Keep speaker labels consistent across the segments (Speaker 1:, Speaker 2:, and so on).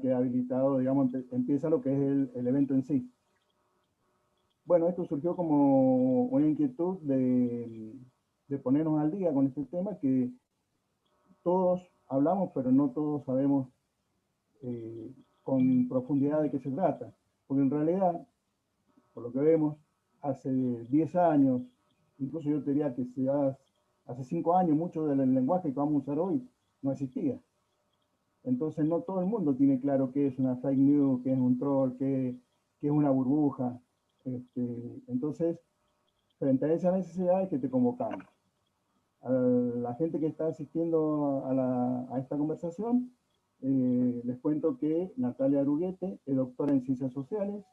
Speaker 1: queda habilitado, digamos, empieza lo que es el evento en sí. Bueno, esto surgió como una inquietud de ponernos al día con este tema que todos hablamos, pero no todos sabemos con profundidad de qué se trata. Porque en realidad, por lo que vemos, hace 10 años, incluso yo te diría que hace 5 años, mucho del lenguaje que vamos a usar hoy no existía. Entonces no todo el mundo tiene claro qué es una fake news, qué es un troll, qué es una burbuja. Entonces, frente a esa necesidad es que te convocamos. A la gente que está asistiendo a esta conversación, les cuento que Natalia Aruguete es doctora en Ciencias Sociales,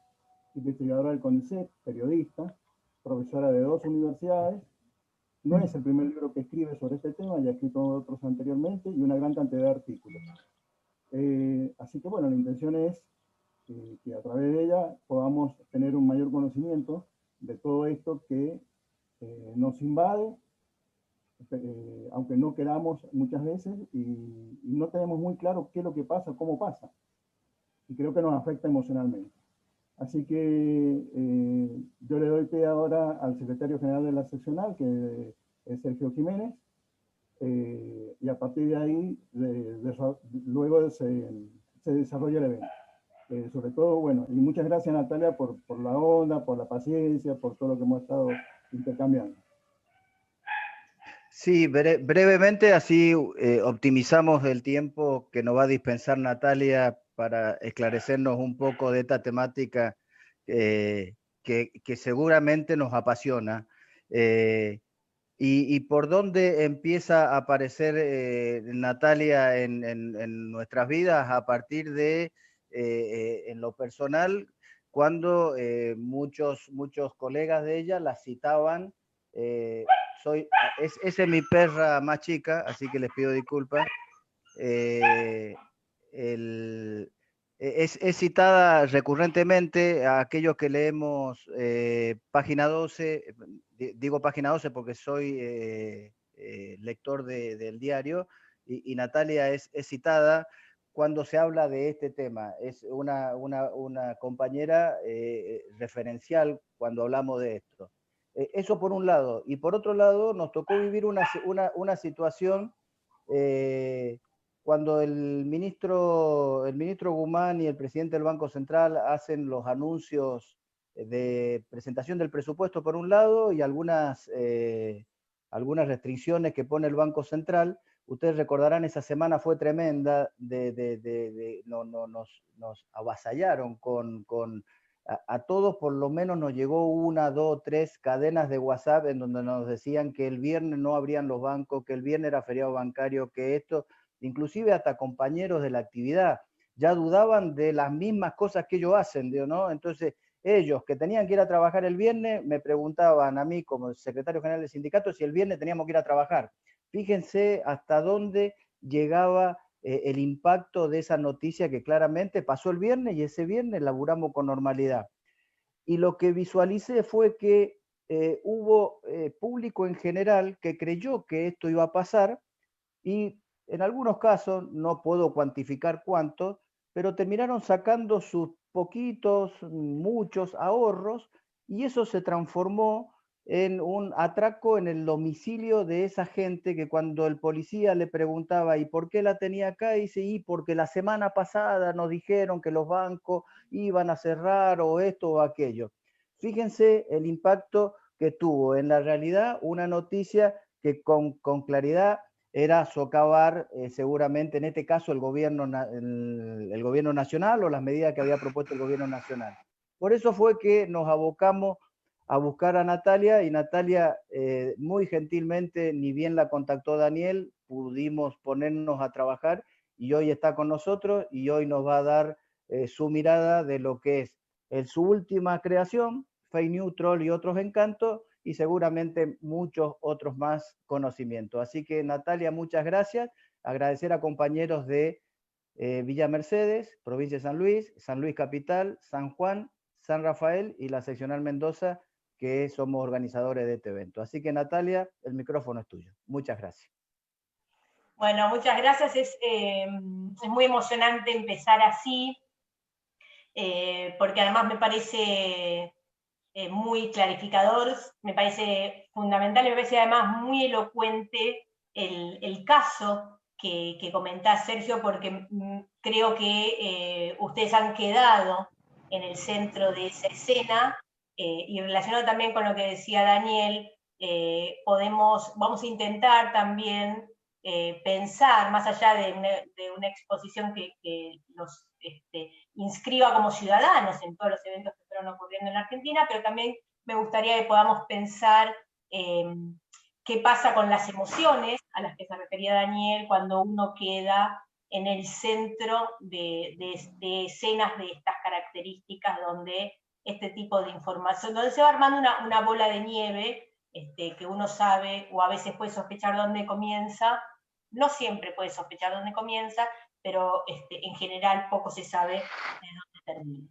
Speaker 1: investigadora del CONICET, periodista, profesora de 2 universidades. No es el primer libro que escribe sobre este tema, ya ha escrito otros anteriormente y una gran cantidad de artículos. Así que bueno, la intención es que a través de ella podamos tener un mayor conocimiento de todo esto que nos invade, aunque no queramos muchas veces, y no tenemos muy claro qué es lo que pasa, cómo pasa, y creo que nos afecta emocionalmente. Así que yo le doy pie ahora al secretario general de la seccional, que es Sergio Jiménez, y a partir de ahí, luego se desarrolla el evento. Sobre todo, bueno, y muchas gracias Natalia por la onda, por la paciencia, por todo lo que hemos estado intercambiando.
Speaker 2: Sí, brevemente, así optimizamos el tiempo que nos va a dispensar Natalia para esclarecernos un poco de esta temática que seguramente nos apasiona. Y por dónde empieza a aparecer Natalia en nuestras vidas a partir de, en lo personal, cuando muchos colegas de ella la citaban. Esa es mi perra más chica, así que les pido disculpas. Es citada recurrentemente a aquellos que leemos página 12, digo página 12 porque soy lector del diario, y Natalia es citada cuando se habla de este tema. Es una compañera referencial cuando hablamos de esto. Eso por un lado. Y por otro lado, nos tocó vivir una situación cuando el ministro Guzmán y el presidente del Banco Central hacen los anuncios de presentación del presupuesto por un lado y algunas restricciones que pone el Banco Central. Ustedes recordarán, esa semana fue tremenda, nos avasallaron con a todos, por lo menos nos llegó 1, 2, 3 cadenas de WhatsApp en donde nos decían que el viernes no abrían los bancos, que el viernes era feriado bancario, que esto, inclusive hasta compañeros de la actividad, ya dudaban de las mismas cosas que ellos hacen, ¿no? Entonces, ellos que tenían que ir a trabajar el viernes, me preguntaban a mí como secretario general del sindicato si el viernes teníamos que ir a trabajar. Fíjense hasta dónde llegaba el impacto de esa noticia que claramente pasó el viernes y ese viernes laburamos con normalidad. Y lo que visualicé fue que hubo público en general que creyó que esto iba a pasar y en algunos casos, no puedo cuantificar cuántos, pero terminaron sacando sus poquitos, muchos ahorros y eso se transformó en un atraco en el domicilio de esa gente que cuando el policía le preguntaba ¿y por qué la tenía acá? Dice, y porque la semana pasada nos dijeron que los bancos iban a cerrar o esto o aquello. Fíjense el impacto que tuvo en la realidad una noticia que con claridad era socavar seguramente en este caso el gobierno nacional o las medidas que había propuesto el gobierno nacional. Por eso fue que nos abocamos a buscar a Natalia y Natalia muy gentilmente, ni bien la contactó Daniel, pudimos ponernos a trabajar y hoy está con nosotros y hoy nos va a dar su mirada de lo que es su última creación, Fake News, Troll y otros encantos, y seguramente muchos otros más conocimientos. Así que Natalia, muchas gracias. Agradecer a compañeros de Villa Mercedes, provincia de San Luis Capital, San Juan, San Rafael y la seccional Mendoza, que somos organizadores de este evento. Así que Natalia, el micrófono es tuyo. Muchas gracias.
Speaker 3: Bueno, muchas gracias. Es muy emocionante empezar así, porque además me parece muy clarificador, me parece fundamental, me parece además muy elocuente el caso que comentás, Sergio, porque creo que ustedes han quedado en el centro de esa escena, y relacionado también con lo que decía Daniel, vamos a intentar también pensar, más allá de una exposición que nos inscriba como ciudadanos en todos los eventos que fueron ocurriendo en Argentina, pero también me gustaría que podamos pensar qué pasa con las emociones a las que se refería Daniel cuando uno queda en el centro de escenas de estas características donde este tipo de información, donde se va armando una bola de nieve que uno sabe o a veces puede sospechar dónde comienza, no siempre puede sospechar dónde comienza, pero en general poco se sabe de dónde termina.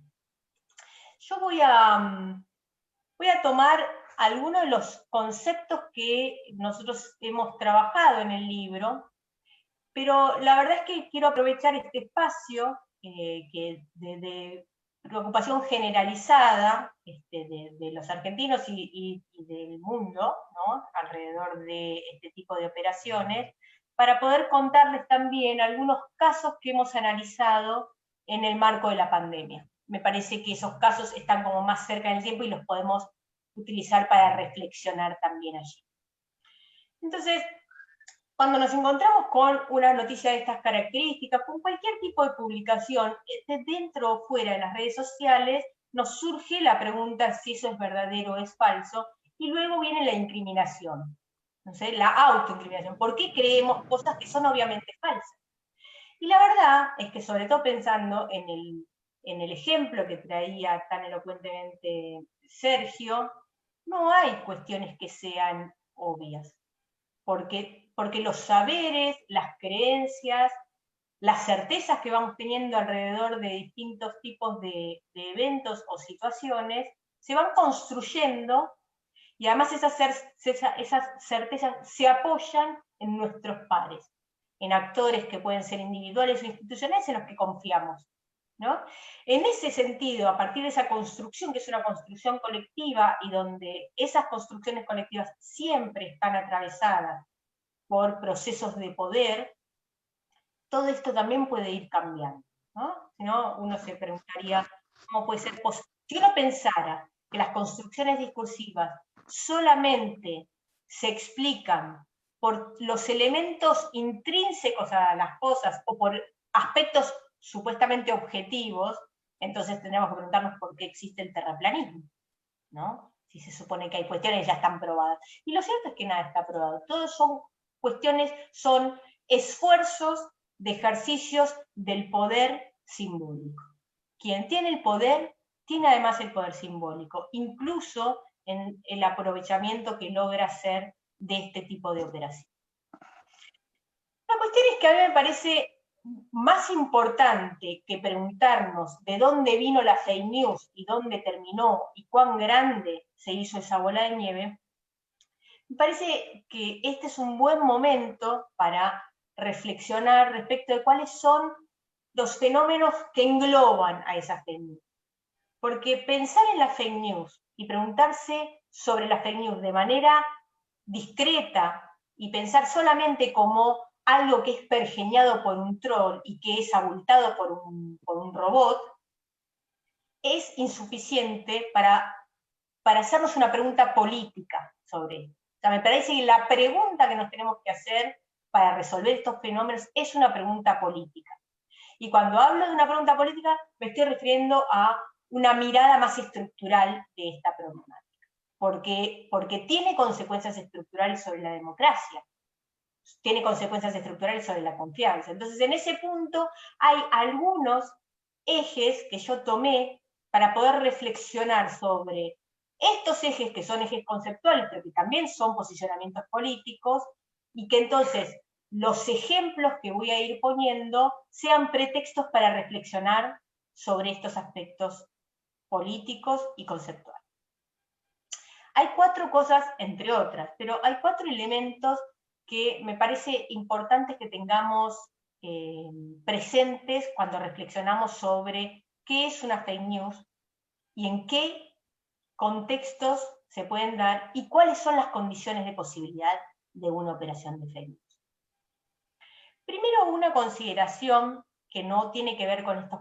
Speaker 3: Yo voy a tomar algunos de los conceptos que nosotros hemos trabajado en el libro, pero la verdad es que quiero aprovechar este espacio que de preocupación generalizada de los argentinos y del mundo, ¿no?, alrededor de este tipo de operaciones, para poder contarles también algunos casos que hemos analizado en el marco de la pandemia. Me parece que esos casos están como más cerca en el tiempo y los podemos utilizar para reflexionar también allí. Entonces, cuando nos encontramos con una noticia de estas características, con cualquier tipo de publicación, dentro o fuera de las redes sociales, nos surge la pregunta si eso es verdadero o es falso, y luego viene la incriminación, ¿no sé?, la autoincriminación. ¿Por qué creemos cosas que son obviamente falsas? Y la verdad es que, sobre todo pensando en el ejemplo que traía tan elocuentemente Sergio, no hay cuestiones que sean obvias, porque los saberes, las creencias, las certezas que vamos teniendo alrededor de distintos tipos de eventos o situaciones se van construyendo, y además esas certezas se apoyan en nuestros pares, en actores que pueden ser individuales o institucionales en los que confiamos, ¿no? En ese sentido, a partir de esa construcción, que es una construcción colectiva, y donde esas construcciones colectivas siempre están atravesadas por procesos de poder, todo esto también puede ir cambiando, ¿no? Si no, uno se preguntaría cómo puede ser posible. Si uno pensara que las construcciones discursivas solamente se explican por los elementos intrínsecos a las cosas o por aspectos supuestamente objetivos, entonces tendríamos que preguntarnos por qué existe el terraplanismo, ¿no? Si se supone que hay cuestiones que ya están probadas. Y lo cierto es que nada está probado. Todos son cuestiones, son esfuerzos de ejercicios del poder simbólico. Quien tiene el poder, tiene además el poder simbólico, incluso en el aprovechamiento que logra hacer de este tipo de operación. La cuestión es que a mí me parece más importante que preguntarnos de dónde vino la fake news y dónde terminó y cuán grande se hizo esa bola de nieve, me parece que este es un buen momento para reflexionar respecto de cuáles son los fenómenos que engloban a esas fake news. Porque pensar en la fake news y preguntarse sobre la fake news de manera discreta y pensar solamente como algo que es pergeñado por un troll y que es abultado por un robot, es insuficiente para hacernos una pregunta política sobre esto. O sea, me parece que la pregunta que nos tenemos que hacer para resolver estos fenómenos es una pregunta política. Y cuando hablo de una pregunta política, me estoy refiriendo a una mirada más estructural de esta problemática, porque tiene consecuencias estructurales sobre la democracia, tiene consecuencias estructurales sobre la confianza. Entonces, en ese punto hay algunos ejes que yo tomé para poder reflexionar sobre estos ejes, que son ejes conceptuales, pero que también son posicionamientos políticos, y que entonces los ejemplos que voy a ir poniendo sean pretextos para reflexionar sobre estos aspectos políticos y conceptuales. Hay 4 cosas, entre otras, pero hay 4 elementos que me parece importante que tengamos presentes cuando reflexionamos sobre qué es una fake news y en qué contextos se pueden dar y cuáles son las condiciones de posibilidad de una operación de fake news. Primero, una consideración que no tiene que ver con estos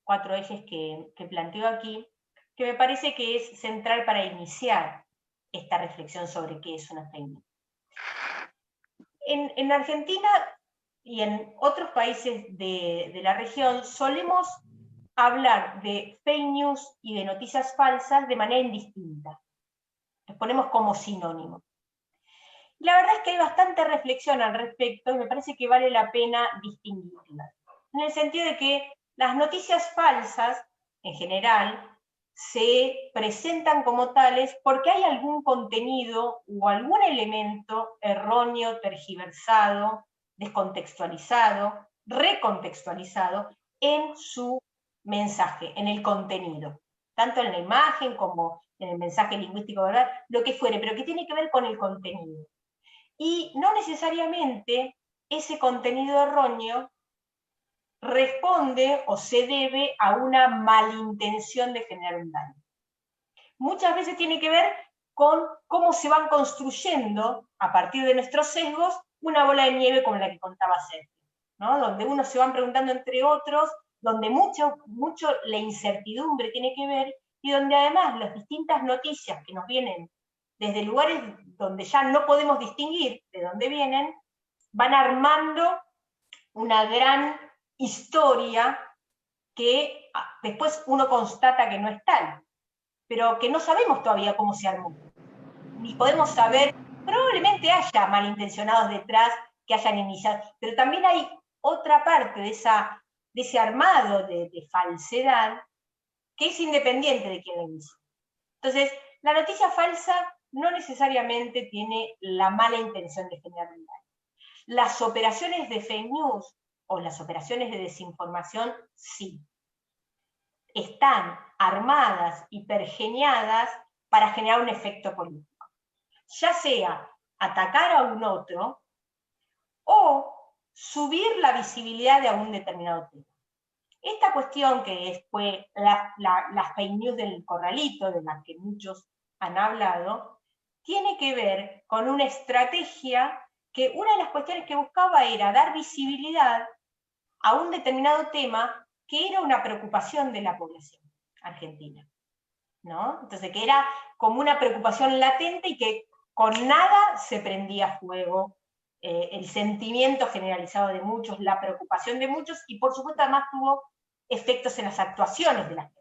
Speaker 3: cuatro ejes que planteo aquí, que me parece que es central para iniciar esta reflexión sobre qué es una fake news. En Argentina y en otros países de la región solemos hablar de fake news y de noticias falsas de manera indistinta. Los ponemos como sinónimos. La verdad es que hay bastante reflexión al respecto y me parece que vale la pena distinguirlas. En el sentido de que las noticias falsas, en general, se presentan como tales porque hay algún contenido o algún elemento erróneo, tergiversado, descontextualizado, recontextualizado en su mensaje, en el contenido, tanto en la imagen como en el mensaje lingüístico, ¿verdad? Lo que fuere, pero que tiene que ver con el contenido. Y no necesariamente ese contenido erróneo responde o se debe a una malintención de generar un daño. Muchas veces tiene que ver con cómo se van construyendo, a partir de nuestros sesgos, una bola de nieve como la que contaba Sergio, ¿no? Donde uno se van preguntando entre otros, donde mucho la incertidumbre tiene que ver, y donde además las distintas noticias que nos vienen desde lugares donde ya no podemos distinguir de dónde vienen, van armando una gran historia que después uno constata que no es tal, pero que no sabemos todavía cómo se armó. Ni podemos saber, probablemente haya malintencionados detrás que hayan iniciado, pero también hay otra parte de ese armado de falsedad que es independiente de quien la inició. Entonces, la noticia falsa no necesariamente tiene la mala intención de generar un daño. Las operaciones de fake news o las operaciones de desinformación, sí. Están armadas y pergeñadas para generar un efecto político. Ya sea atacar a un otro o subir la visibilidad de algún determinado tema. Esta cuestión que fue las fake news del corralito, de la que muchos han hablado, tiene que ver con una estrategia que una de las cuestiones que buscaba era dar visibilidad a un determinado tema que era una preocupación de la población argentina, ¿no? Entonces, que era como una preocupación latente y que con nada se prendía fuego el sentimiento generalizado de muchos, la preocupación de muchos, y por supuesto además tuvo efectos en las actuaciones de la gente.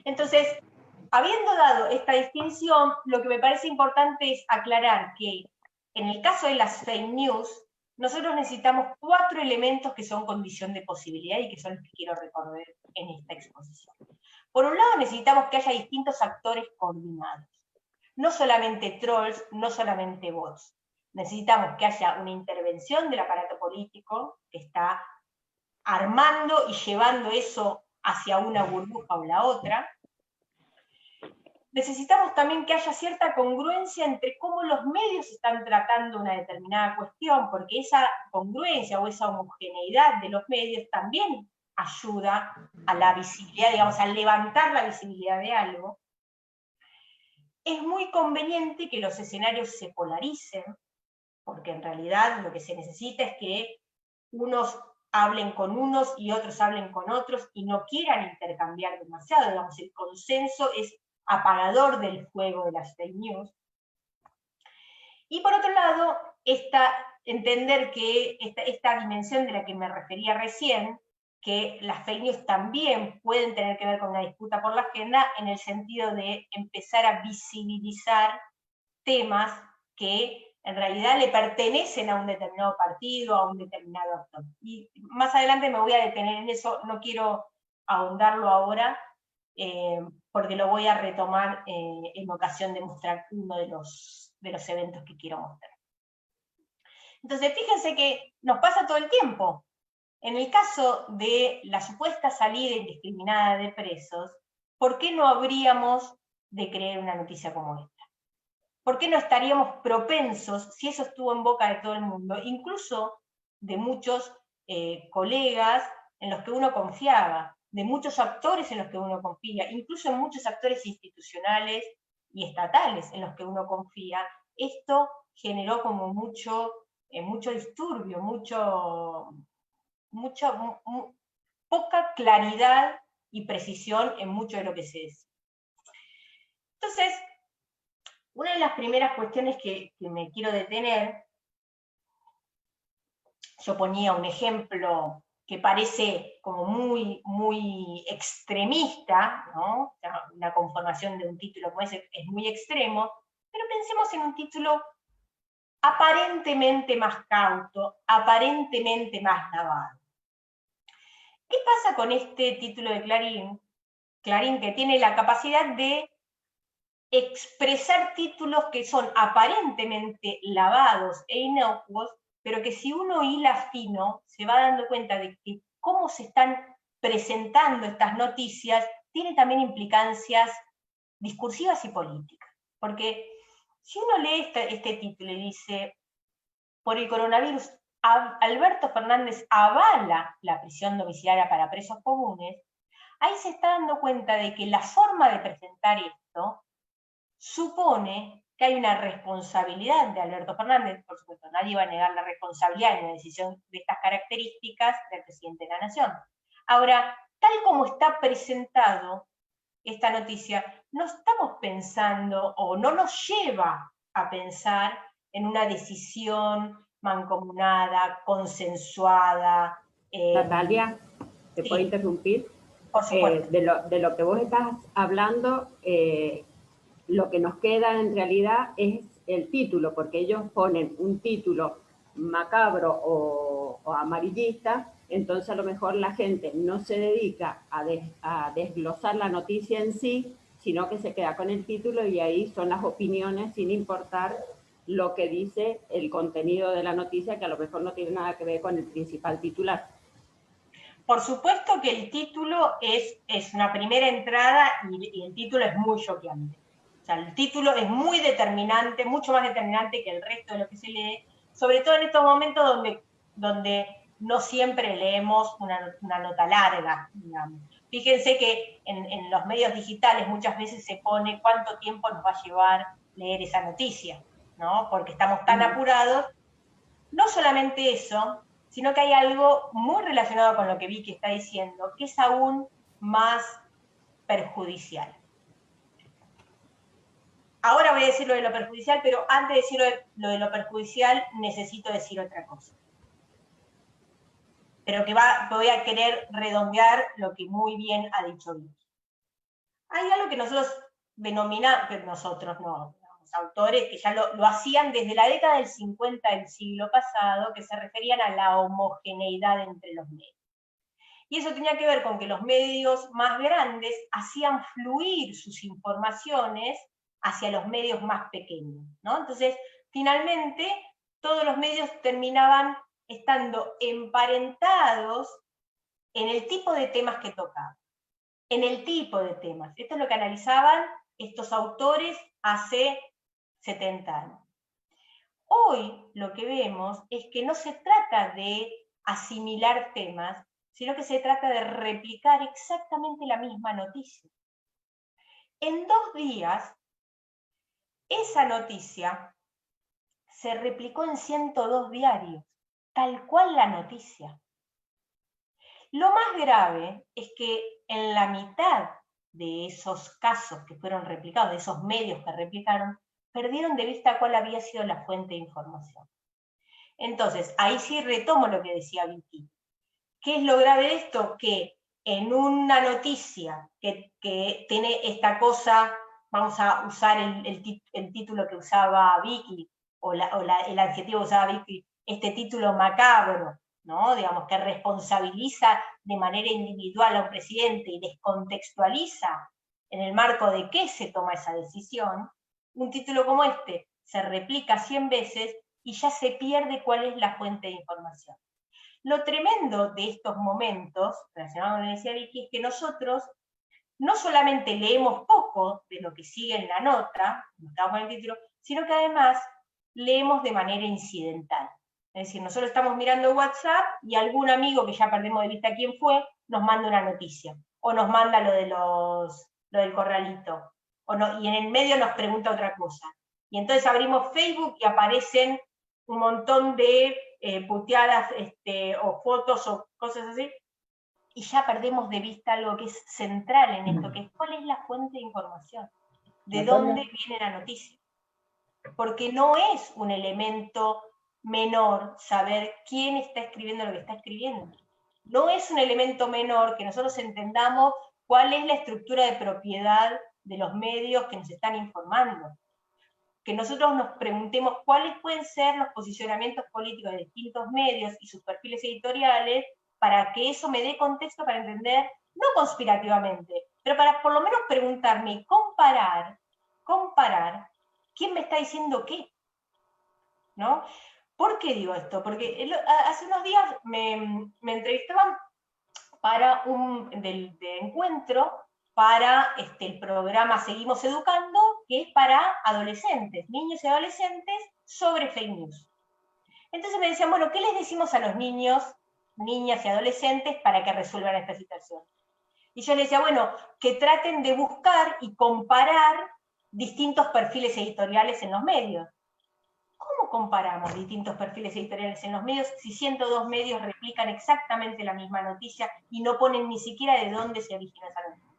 Speaker 3: Entonces, habiendo dado esta distinción, lo que me parece importante es aclarar que en el caso de las fake news, nosotros necesitamos 4 elementos que son condición de posibilidad y que son los que quiero recorrer en esta exposición. Por un lado, necesitamos que haya distintos actores coordinados. No solamente trolls, no solamente bots. Necesitamos que haya una intervención del aparato político que está armando y llevando eso hacia una burbuja o la otra. Necesitamos también que haya cierta congruencia entre cómo los medios están tratando una determinada cuestión, porque esa congruencia o esa homogeneidad de los medios también ayuda a la visibilidad, digamos, a levantar la visibilidad de algo. Es muy conveniente que los escenarios se polaricen, porque en realidad lo que se necesita es que unos hablen con unos y otros hablen con otros y no quieran intercambiar demasiado, digamos, el consenso es apagador del fuego de las fake news. Y por otro lado, entender que esta dimensión de la que me refería recién, que las fake news también pueden tener que ver con una disputa por la agenda, en el sentido de empezar a visibilizar temas que en realidad le pertenecen a un determinado partido, a un determinado actor. Y más adelante me voy a detener en eso, no quiero ahondarlo ahora, porque lo voy a retomar en ocasión de mostrar uno de los eventos que quiero mostrar. Entonces, fíjense que nos pasa todo el tiempo. En el caso de la supuesta salida indiscriminada de presos, ¿por qué no habríamos de creer una noticia como esta? ¿por qué no estaríamos propensos, si eso estuvo en boca de todo el mundo, incluso de muchos colegas en los que uno confiaba, de muchos actores en los que uno confía, incluso en muchos actores institucionales y estatales en los que uno confía? Esto generó como mucho disturbio, poca claridad y precisión en mucho de lo que se dice. Entonces, una de las primeras cuestiones que me quiero detener, yo ponía un ejemplo que parece como muy extremista, ¿no? O sea, una conformación de un título como ese es muy extremo, pero pensemos en un título aparentemente más cauto, aparentemente más lavado. ¿Qué pasa con este título de Clarín? Clarín, que tiene la capacidad de expresar títulos que son aparentemente lavados e inocuos, pero que si uno hila fino, se va dando cuenta de que cómo se están presentando estas noticias tiene también implicancias discursivas y políticas. Porque si uno lee este título y dice, por el coronavirus, Alberto Fernández avala la prisión domiciliaria para presos comunes, ahí se está dando cuenta de que la forma de presentar esto supone que hay una responsabilidad de Alberto Fernández, por supuesto, nadie va a negar la responsabilidad en una decisión de estas características del presidente de la Nación. Ahora, tal como está presentado esta noticia, no estamos pensando o no nos lleva a pensar en una decisión mancomunada, consensuada.
Speaker 4: Natalia, ¿te puedo interrumpir?
Speaker 3: Por supuesto.
Speaker 4: De lo que vos estás hablando, lo que nos queda en realidad es el título, porque ellos ponen un título macabro o amarillista, entonces a lo mejor la gente no se dedica a desglosar la noticia en sí, sino que se queda con el título y ahí son las opiniones sin importar lo que dice el contenido de la noticia, que a lo mejor no tiene nada que ver con el principal titular.
Speaker 3: Por supuesto que el título es una primera entrada y el título es muy choqueante. O sea, el título es muy determinante, mucho más determinante que el resto de lo que se lee, sobre todo en estos momentos donde no siempre leemos una nota larga, digamos. Fíjense que en los medios digitales muchas veces se pone cuánto tiempo nos va a llevar leer esa noticia, ¿no? Porque estamos tan apurados. No solamente eso, sino que hay algo muy relacionado con lo que Vicky está diciendo, que es aún más perjudicial. Ahora voy a decir lo de lo perjudicial, pero antes de decir lo de lo perjudicial, necesito decir otra cosa. Pero que voy a querer redondear lo que muy bien ha dicho Vicky. Hay algo que nosotros denominamos, pero nosotros no, los autores que ya lo hacían desde la década del 50 del siglo pasado, que se referían a la homogeneidad entre los medios. Y eso tenía que ver con que los medios más grandes hacían fluir sus informaciones hacia los medios más pequeños, ¿no? Entonces, finalmente, todos los medios terminaban estando emparentados en el tipo de temas que tocaban, en el tipo de temas. Esto es lo que analizaban estos autores hace 70 años. Hoy lo que vemos es que no se trata de asimilar temas, sino que se trata de replicar exactamente la misma noticia. En 2 días, esa noticia se replicó en 102 diarios, tal cual la noticia. Lo más grave es que en la mitad de esos casos que fueron replicados, de esos medios que replicaron, perdieron de vista cuál había sido la fuente de información. Entonces, ahí sí retomo lo que decía Vicky. ¿Qué es lo grave de esto? Que en una noticia que tiene esta cosa, vamos a usar el título que usaba Vicky, o el adjetivo que usaba Vicky, este título macabro, ¿no? Digamos, que responsabiliza de manera individual a un presidente y descontextualiza en el marco de qué se toma esa decisión, un título como este se replica 100 veces y ya se pierde cuál es la fuente de información. Lo tremendo de estos momentos, relacionado con lo que decía Vicky, es que nosotros no solamente leemos poco de lo que sigue en la nota, como estamos en el título, sino que además leemos de manera incidental. Es decir, nosotros estamos mirando WhatsApp y algún amigo, que ya perdemos de vista quién fue, nos manda una noticia, o nos manda lo del corralito, y en el medio nos pregunta otra cosa. Y entonces abrimos Facebook y aparecen un montón de puteadas o fotos o cosas así, y ya perdemos de vista algo que es central en esto, que es cuál es la fuente de información, de dónde viene la noticia. Porque no es un elemento menor saber quién está escribiendo lo que está escribiendo. No es un elemento menor que nosotros entendamos cuál es la estructura de propiedad de los medios que nos están informando. Que nosotros nos preguntemos cuáles pueden ser los posicionamientos políticos de distintos medios y sus perfiles editoriales, para que eso me dé contexto para entender, no conspirativamente, pero para por lo menos preguntarme y comparar quién me está diciendo qué, ¿no? ¿Por qué digo esto? Porque hace unos días me entrevistaban para de encuentro para el programa Seguimos Educando, que es para adolescentes, niños y adolescentes, sobre fake news. Entonces me decían, bueno, ¿qué les decimos a los niños, niñas y adolescentes para que resuelvan esta situación? Y yo les decía, bueno, que traten de buscar y comparar distintos perfiles editoriales en los medios. ¿Cómo comparamos distintos perfiles editoriales en los medios si 102 medios replican exactamente la misma noticia y no ponen ni siquiera de dónde se originó esa noticia?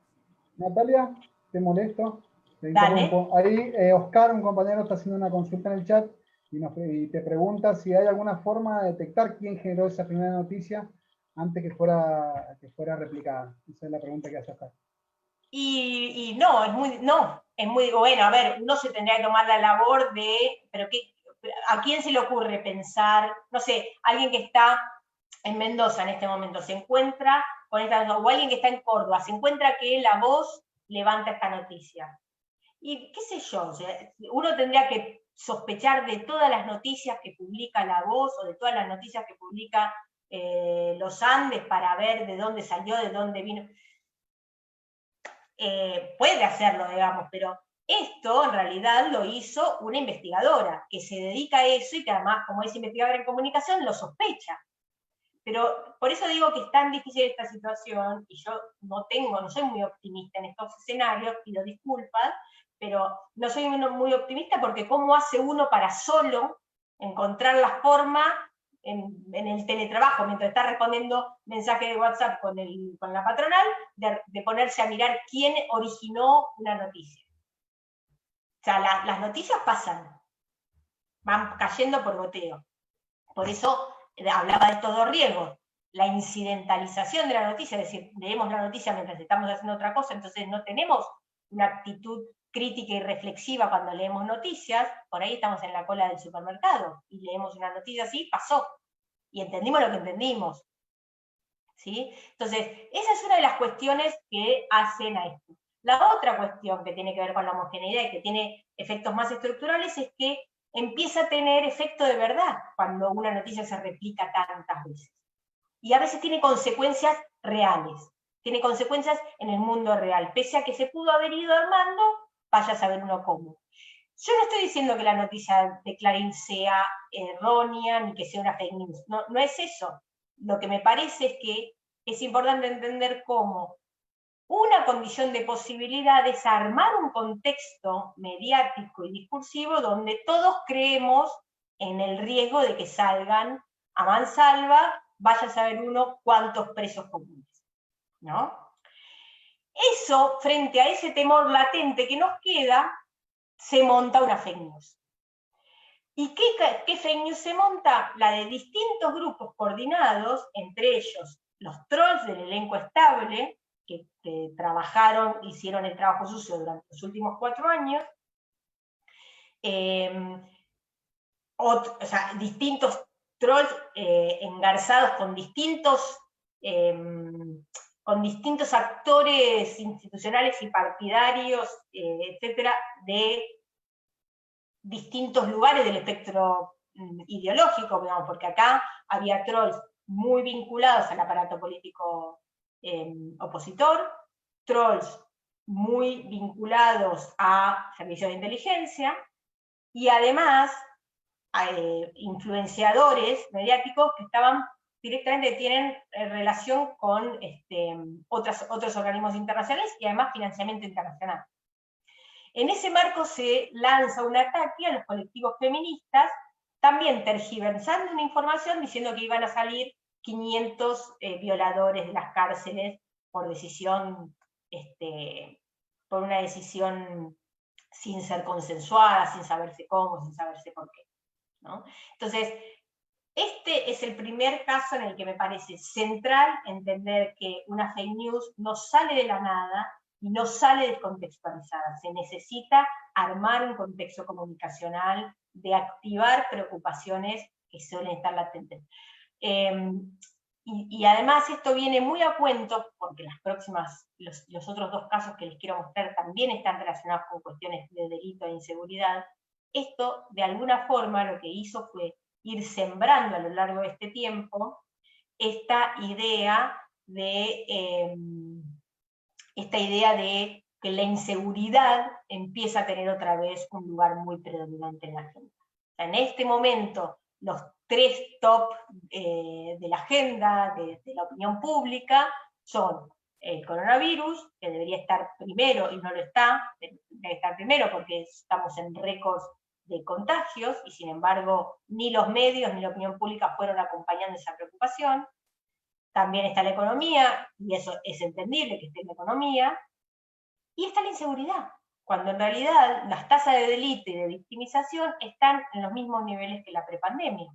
Speaker 5: Natalia, te molesto, te interrumpo. Ahí Oscar, un compañero, está haciendo una consulta en el chat y te pregunta si hay alguna forma de detectar quién generó esa primera noticia antes que fuera replicada. Esa es la pregunta que hace Oscar.
Speaker 3: Y no, es muy, bueno, a ver, uno se tendría que tomar la labor de, pero ¿a quién se le ocurre pensar, no sé, alguien que está en Mendoza en este momento se encuentra con esta, o alguien que está en Córdoba, se encuentra que La Voz levanta esta noticia? Y qué sé yo, o sea, uno tendría que sospechar de todas las noticias que publica La Voz o de todas las noticias que publica Los Andes para ver de dónde salió, de dónde vino. Puede hacerlo, digamos, pero esto en realidad lo hizo una investigadora que se dedica a eso y que además, como es investigadora en comunicación, lo sospecha. Pero por eso digo que es tan difícil esta situación, y yo no soy muy optimista en estos escenarios, pido disculpas, pero no soy muy optimista porque ¿cómo hace uno para solo encontrar la forma en el teletrabajo, mientras está respondiendo mensajes de WhatsApp con la patronal, de ponerse a mirar quién originó una noticia? O sea, las noticias pasan, van cayendo por goteo. Por eso hablaba de estos dos riesgos. La incidentalización de la noticia, es decir, leemos la noticia mientras estamos haciendo otra cosa, entonces no tenemos una actitud crítica y reflexiva cuando leemos noticias. Por ahí estamos en la cola del supermercado y leemos una noticia así, pasó, y entendimos lo que entendimos, ¿sí? Entonces, esa es una de las cuestiones que hacen a esto. La otra cuestión que tiene que ver con la homogeneidad y que tiene efectos más estructurales es que empieza a tener efecto de verdad cuando una noticia se replica tantas veces. Y a veces tiene consecuencias reales, tiene consecuencias en el mundo real, pese a que se pudo haber ido armando, vaya a saber uno cómo. Yo no estoy diciendo que la noticia de Clarín sea errónea, ni que sea una fake news, no es eso. Lo que me parece es que es importante entender cómo una condición de posibilidad es armar un contexto mediático y discursivo donde todos creemos en el riesgo de que salgan a mansalva, vaya a saber uno cuántos presos comunes, ¿no? Eso, frente a ese temor latente que nos queda, se monta una fake news. ¿Y qué fake news se monta? La de distintos grupos coordinados, entre ellos los trolls del elenco estable, que hicieron el trabajo sucio durante los últimos 4 años, o sea, distintos trolls engarzados con distintos actores institucionales y partidarios, etcétera, de distintos lugares del espectro ideológico, digamos, porque acá había trolls muy vinculados al aparato político opositor, trolls muy vinculados a servicios de inteligencia, y además influenciadores mediáticos que estaban directamente, tienen relación con otros organismos internacionales y además financiamiento internacional. En ese marco se lanza un ataque a los colectivos feministas, también tergiversando una información diciendo que iban a salir 500 violadores de las cárceles por decisión, por una decisión sin ser consensuada, sin saberse cómo, sin saberse por qué, ¿no? Entonces, este es el primer caso en el que me parece central entender que una fake news no sale de la nada y no sale descontextualizada. Se necesita armar un contexto comunicacional, de activar preocupaciones que suelen estar latentes. Y además esto viene muy a cuento, porque los otros dos casos que les quiero mostrar también están relacionados con cuestiones de delito e inseguridad. Esto, de alguna forma, lo que hizo fue ir sembrando a lo largo de este tiempo esta idea de que la inseguridad empieza a tener otra vez un lugar muy predominante en la agenda. O sea, en este momento, los 3 top de la agenda, de la opinión pública, son el coronavirus, que debería estar primero y no lo está, debería estar primero porque estamos en récords de contagios, y sin embargo ni los medios ni la opinión pública fueron acompañando esa preocupación. También está la economía, y eso es entendible que esté en la economía, y está la inseguridad, cuando en realidad las tasas de delito y de victimización están en los mismos niveles que la prepandemia.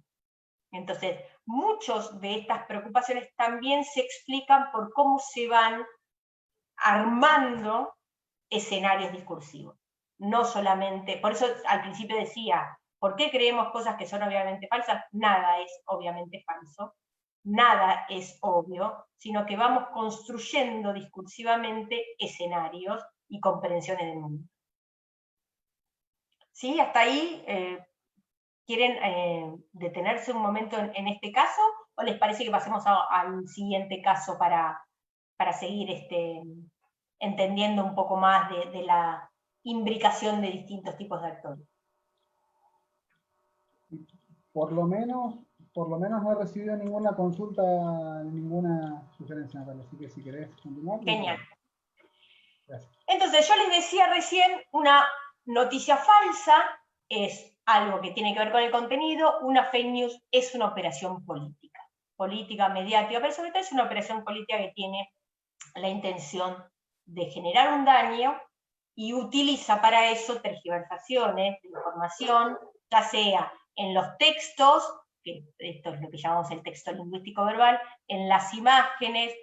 Speaker 3: Entonces, muchas de estas preocupaciones también se explican por cómo se van armando escenarios discursivos. No solamente, por eso al principio decía, ¿por qué creemos cosas que son obviamente falsas? Nada es obviamente falso, nada es obvio, sino que vamos construyendo discursivamente escenarios y comprensiones del mundo. ¿Sí? Hasta ahí, ¿quieren detenerse un momento en este caso? ¿O les parece que pasemos al siguiente caso para seguir entendiendo un poco más de la imbricación de distintos tipos de actores?
Speaker 5: Por lo menos no he recibido ninguna consulta, ninguna sugerencia, Natalia, así que si querés continuar.
Speaker 3: Genial.
Speaker 5: Gracias.
Speaker 3: Entonces, yo les decía recién, una noticia falsa es algo que tiene que ver con el contenido, una fake news es una operación política, mediática, pero sobre todo es una operación política que tiene la intención de generar un daño y utiliza para eso tergiversaciones de información, ya sea en los textos, que esto es lo que llamamos el texto lingüístico verbal, en las imágenes,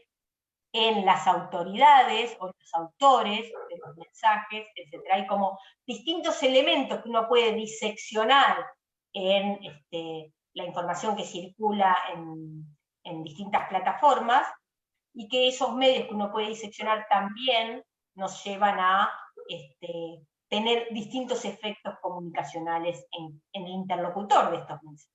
Speaker 3: en las autoridades o los autores de los mensajes, etc. Hay como distintos elementos que uno puede diseccionar en la información que circula en distintas plataformas, y que esos medios que uno puede diseccionar también nos llevan a tener distintos efectos comunicacionales en el interlocutor de estos mensajes,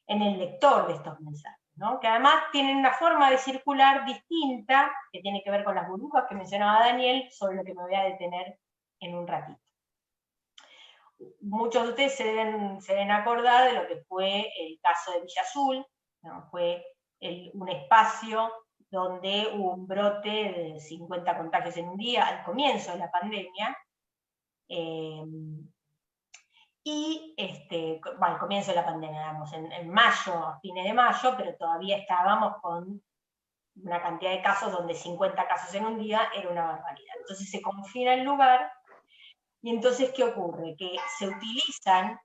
Speaker 3: en el lector de estos mensajes, ¿no? Que además tienen una forma de circular distinta, que tiene que ver con las burbujas que mencionaba Daniel, sobre lo que me voy a detener en un ratito. Muchos de ustedes se deben acordar de lo que fue el caso de Villa Azul, ¿no? Fue un espacio donde hubo un brote de 50 contagios en un día al comienzo de la pandemia, y al comienzo de la pandemia, digamos, en mayo, a fines de mayo, pero todavía estábamos con una cantidad de casos donde 50 casos en un día era una barbaridad. Entonces se confina el lugar, y entonces, ¿qué ocurre? Que se utilizan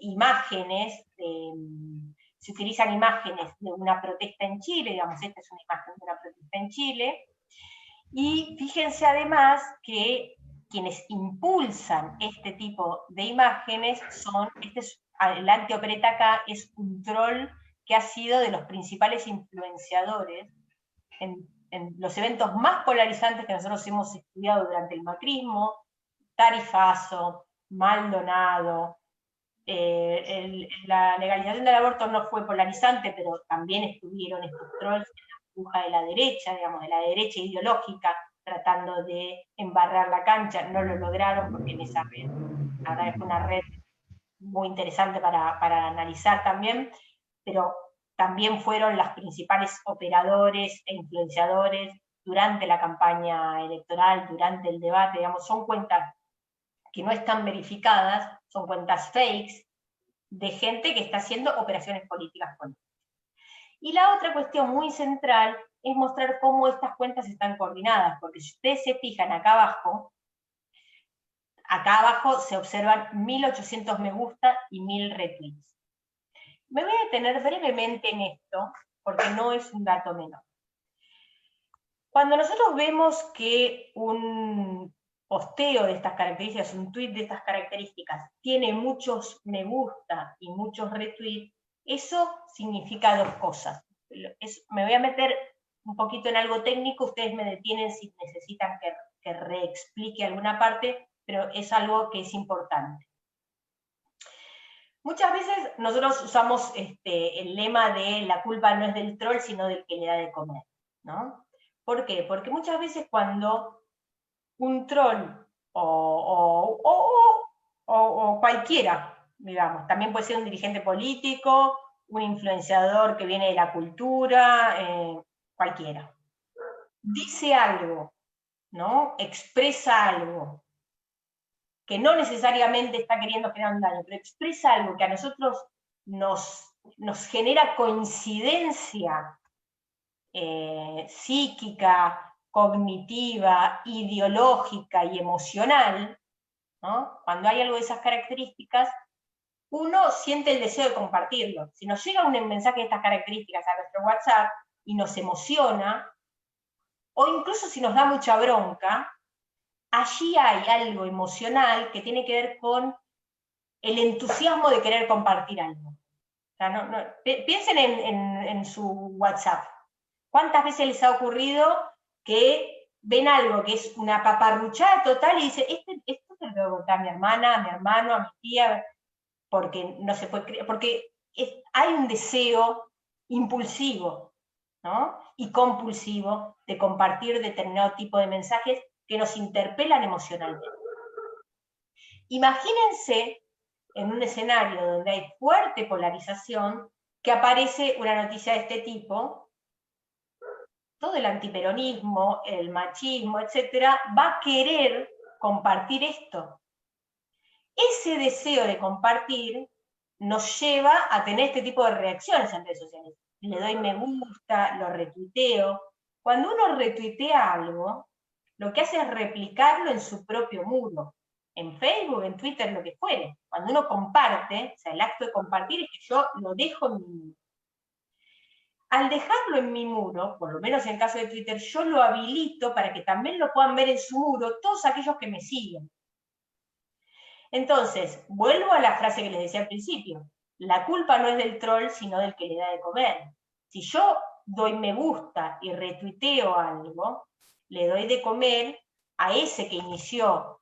Speaker 3: imágenes de una protesta en Chile, digamos, esta es una imagen de una protesta en Chile, y fíjense además que quienes impulsan este tipo de imágenes son, el antiopereta acá es un troll que ha sido de los principales influenciadores en los eventos más polarizantes que nosotros hemos estudiado durante el macrismo: Tarifazo, Maldonado. La legalización del aborto no fue polarizante, pero también estuvieron estos trolls en la puja de la derecha, digamos, de la derecha ideológica tratando de embarrar la cancha, no lo lograron porque en esa red, la verdad es una red muy interesante para analizar también, pero también fueron los principales operadores e influenciadores durante la campaña electoral, durante el debate, digamos, son cuentas que no están verificadas, son cuentas fakes de gente que está haciendo operaciones políticas con ellos. Y la otra cuestión muy central es mostrar cómo estas cuentas están coordinadas, porque si ustedes se fijan acá abajo se observan 1800 me gusta y 1000 retweets. Me voy a detener brevemente en esto, porque no es un dato menor. Cuando nosotros vemos que un posteo de estas características, un tweet de estas características, tiene muchos me gusta y muchos retweets, eso significa dos cosas. Me voy a meter un poquito en algo técnico, ustedes me detienen si necesitan que reexplique alguna parte, pero es algo que es importante. Muchas veces nosotros usamos el lema de la culpa no es del troll, sino del que le da de comer, ¿no? ¿Por qué? Porque muchas veces cuando un troll o cualquiera, digamos, también puede ser un dirigente político, un influenciador que viene de la cultura, cualquiera, dice algo, ¿no? Expresa algo, que no necesariamente está queriendo generar un daño, pero expresa algo que a nosotros nos genera coincidencia psíquica, cognitiva, ideológica y emocional, ¿no? Cuando hay algo de esas características, uno siente el deseo de compartirlo. Si nos llega un mensaje de estas características a nuestro WhatsApp y nos emociona, o incluso si nos da mucha bronca, allí hay algo emocional que tiene que ver con el entusiasmo de querer compartir algo. O sea, piensen en su WhatsApp. ¿Cuántas veces les ha ocurrido que ven algo que es una paparruchada total y dicen, esto se lo tengo que contar a mi hermana, a mi hermano, a mi tía, porque no se puede creer, porque hay un deseo impulsivo, ¿no? Y compulsivo de compartir determinado tipo de mensajes que nos interpelan emocionalmente. Imagínense en un escenario donde hay fuerte polarización que aparece una noticia de este tipo, todo el antiperonismo, el machismo, etcétera, va a querer compartir esto. Ese deseo de compartir nos lleva a tener este tipo de reacciones en redes sociales. Le doy me gusta, lo retuiteo. Cuando uno retuitea algo, lo que hace es replicarlo en su propio muro, en Facebook, en Twitter, lo que fuere. Cuando uno comparte, o sea, el acto de compartir es que yo lo dejo en mi muro. Al dejarlo en mi muro, por lo menos en el caso de Twitter, yo lo habilito para que también lo puedan ver en su muro todos aquellos que me siguen. Entonces, vuelvo a la frase que les decía al principio. La culpa no es del troll, sino del que le da de comer. Si yo doy me gusta y retuiteo algo, le doy de comer a ese que inició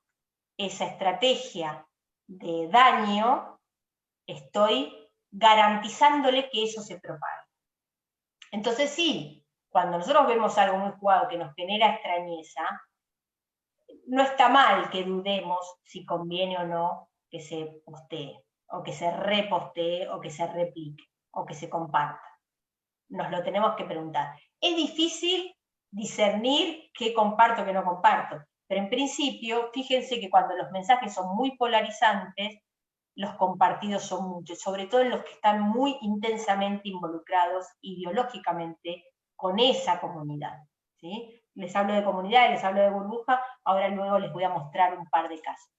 Speaker 3: esa estrategia de daño, estoy garantizándole que eso se propague. Entonces sí, cuando nosotros vemos algo muy jugado que nos genera extrañeza, no está mal que dudemos si conviene o no que se postee, o que se repostee, o que se replique, o que se comparta. Nos lo tenemos que preguntar. Es difícil discernir qué comparto, qué no comparto, pero en principio, fíjense que cuando los mensajes son muy polarizantes, los compartidos son muchos, sobre todo en los que están muy intensamente involucrados ideológicamente con esa comunidad, ¿sí? Les hablo de comunidad, les hablo de burbuja, ahora luego les voy a mostrar un par de casos.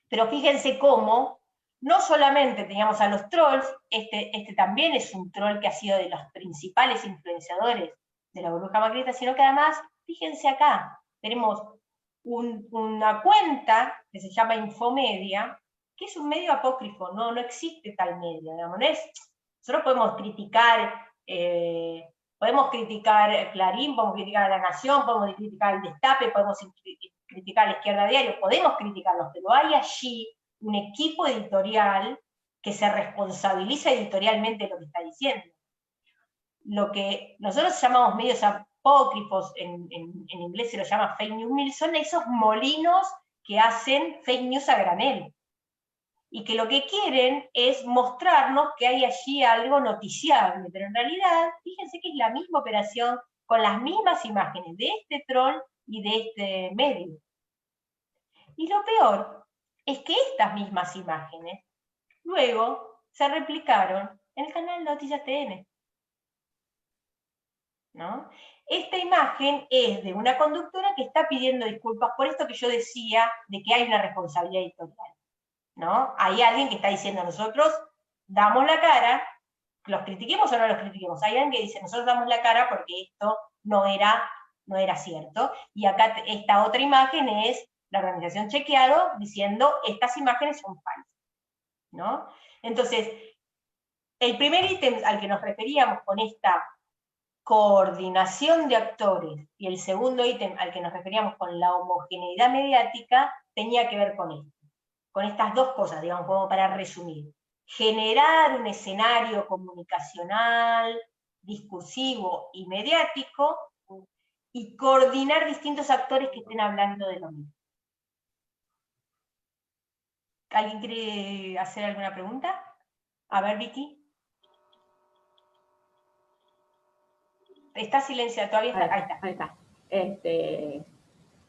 Speaker 3: Pero fíjense cómo, no solamente teníamos a los trolls, este también es un troll que ha sido de los principales influenciadores de la burbuja macrista, sino que además, fíjense acá, tenemos una cuenta que se llama Infomedia, que es un medio apócrifo, no existe tal medio, digamos, nosotros podemos criticar Clarín, podemos criticar a La Nación, podemos criticar el Destape, podemos criticar a la Izquierda Diario, podemos criticarlos, pero hay allí un equipo editorial que se responsabiliza editorialmente de lo que está diciendo. Lo que nosotros llamamos medios apócrifos, en inglés se lo llama fake news mill, son esos molinos que hacen fake news a granel. Y que lo que quieren es mostrarnos que hay allí algo noticiable, pero en realidad, fíjense que es la misma operación, con las mismas imágenes de este troll y de este medio. Y lo peor es que estas mismas imágenes luego se replicaron en el canal Noticias TN. ¿No? Esta imagen es de una conductora que está pidiendo disculpas por esto que yo decía de que hay una responsabilidad editorial, ¿no? Hay alguien que está diciendo, nosotros damos la cara, los critiquemos o no los critiquemos, hay alguien que dice, nosotros damos la cara porque esto no era cierto, y acá esta otra imagen es la organización Chequeado diciendo, estas imágenes son falsas, ¿no? Entonces, el primer ítem al que nos referíamos con esta coordinación de actores, y el segundo ítem al que nos referíamos con la homogeneidad mediática, tenía que ver con esto, con estas dos cosas, digamos, como para resumir. Generar un escenario comunicacional, discursivo y mediático, y coordinar distintos actores que estén hablando de lo mismo. ¿Alguien quiere hacer alguna pregunta? A ver, Vicky. Está silenciado, todavía está. Ahí está.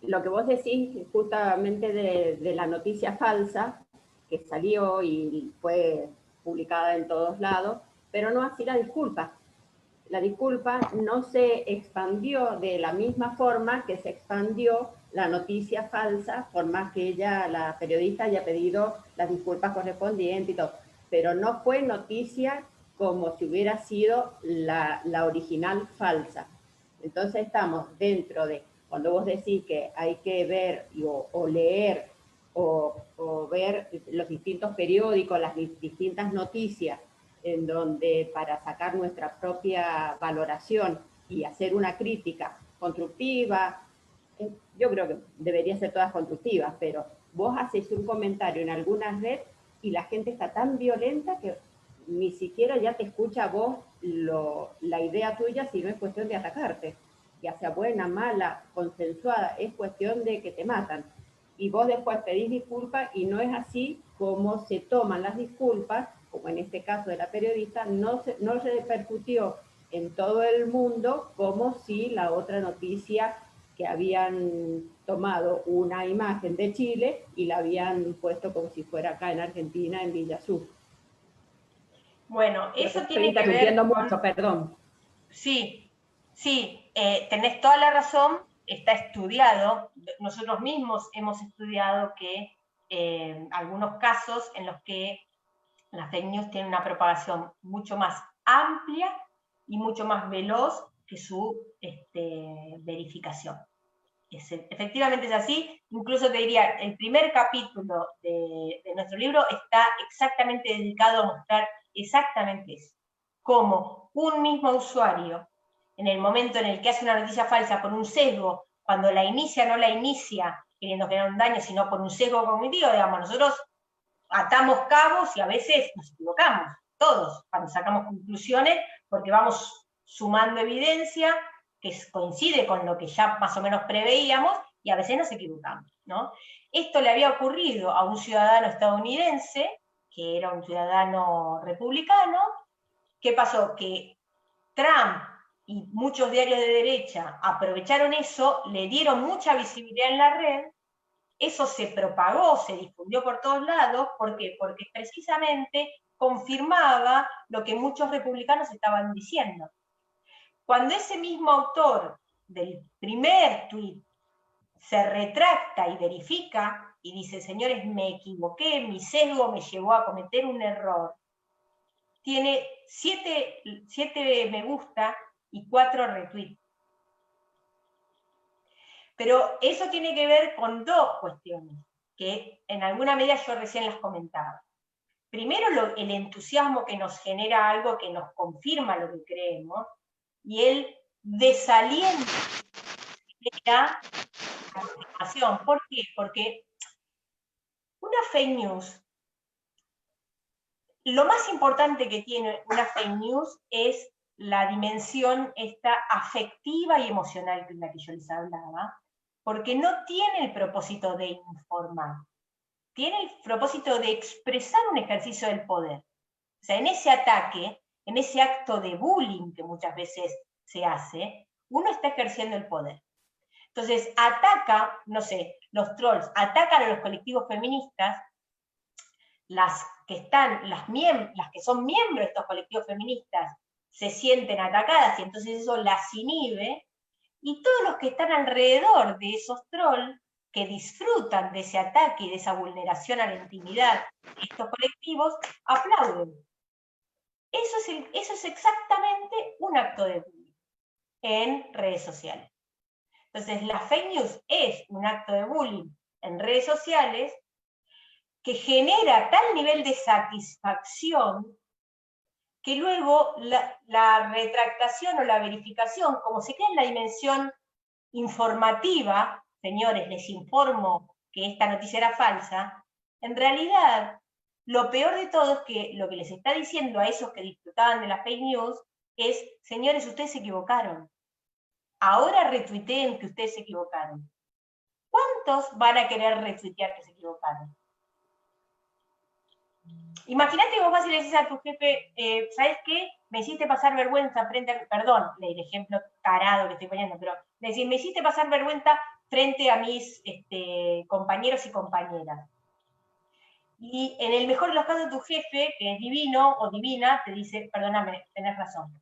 Speaker 4: Lo que vos decís justamente de la noticia falsa, que salió y fue publicada en todos lados, pero no así la disculpa. La disculpa no se expandió de la misma forma que se expandió la noticia falsa, por más que ella, la periodista, haya pedido las disculpas correspondientes y todo. Pero no fue noticia como si hubiera sido la original falsa. Entonces estamos dentro de, cuando vos decís que hay que ver o leer o ver los distintos periódicos, las distintas noticias, en donde para sacar nuestra propia valoración y hacer una crítica constructiva, yo creo que debería ser todas constructivas, pero vos haces un comentario en alguna red y la gente está tan violenta que ni siquiera ya te escucha a vos la idea tuya, si no es cuestión de atacarte, ya sea buena, mala, consensuada, es cuestión de que te matan. Y vos después pedís disculpas y no es así como se toman las disculpas, como en este caso de la periodista, no se repercutió en todo el mundo como si la otra noticia que habían tomado una imagen de Chile y la habían puesto como si fuera acá en Argentina, en Villa Sur.
Speaker 3: Bueno, eso tiene que ver...
Speaker 4: Estoy interrumpiendo mucho, perdón.
Speaker 3: Sí, tenés toda la razón, está estudiado, nosotros mismos hemos estudiado que algunos casos en los que las fake news tienen una propagación mucho más amplia y mucho más veloz que su verificación. Efectivamente es así, incluso te diría, el primer capítulo de nuestro libro está exactamente dedicado a mostrar exactamente eso, cómo un mismo usuario, en el momento en el que hace una noticia falsa por un sesgo, cuando la inicia no la inicia queriendo generar un daño, sino por un sesgo cognitivo, digamos, nosotros atamos cabos y a veces nos equivocamos, todos, cuando sacamos conclusiones, porque vamos sumando evidencia que coincide con lo que ya más o menos preveíamos, y a veces nos equivocamos, ¿no? Esto le había ocurrido a un ciudadano estadounidense, que era un ciudadano republicano. ¿Qué pasó? Que Trump y muchos diarios de derecha aprovecharon eso, le dieron mucha visibilidad en la red, eso se propagó, se difundió por todos lados. ¿Por qué? Porque precisamente confirmaba lo que muchos republicanos estaban diciendo. Cuando ese mismo autor del primer tuit se retracta y verifica y dice, señores, me equivoqué, mi sesgo me llevó a cometer un error, tiene 7 me gusta y 4 retweets. Pero eso tiene que ver con dos cuestiones, que en alguna medida yo recién las comentaba. Primero, el entusiasmo que nos genera algo que nos confirma lo que creemos, y el desaliento que genera la información. ¿Por qué? Porque una fake news, lo más importante que tiene una fake news es la dimensión esta afectiva y emocional de la que yo les hablaba, porque no tiene el propósito de informar, tiene el propósito de expresar un ejercicio del poder. O sea, en ese ataque, en ese acto de bullying que muchas veces se hace, uno está ejerciendo el poder. Entonces, ataca, no sé, los trolls atacan a los colectivos feministas, las que son miembros de estos colectivos feministas se sienten atacadas y entonces eso las inhibe, y todos los que están alrededor de esos trolls que disfrutan de ese ataque y de esa vulneración a la intimidad de estos colectivos, aplauden. Eso es exactamente un acto de bullying en redes sociales. Entonces, la fake news es un acto de bullying en redes sociales que genera tal nivel de satisfacción que luego la retractación o la verificación, como se queda en la dimensión informativa, señores, les informo que esta noticia era falsa, en realidad, lo peor de todo es que lo que les está diciendo a esos que disfrutaban de la fake news es, señores, ustedes se equivocaron. Ahora retuiteen que ustedes se equivocaron. ¿Cuántos van a querer retuitear que se equivocaron? Imagínate que vos vas y le decís a tu jefe, ¿sabes qué? Me hiciste pasar vergüenza frente a... Perdón, el ejemplo tarado que estoy poniendo, pero le decís, me hiciste pasar vergüenza frente a mis compañeros y compañeras. Y en el mejor de los casos tu jefe, que es divino o divina, te dice, perdóname, tenés razón.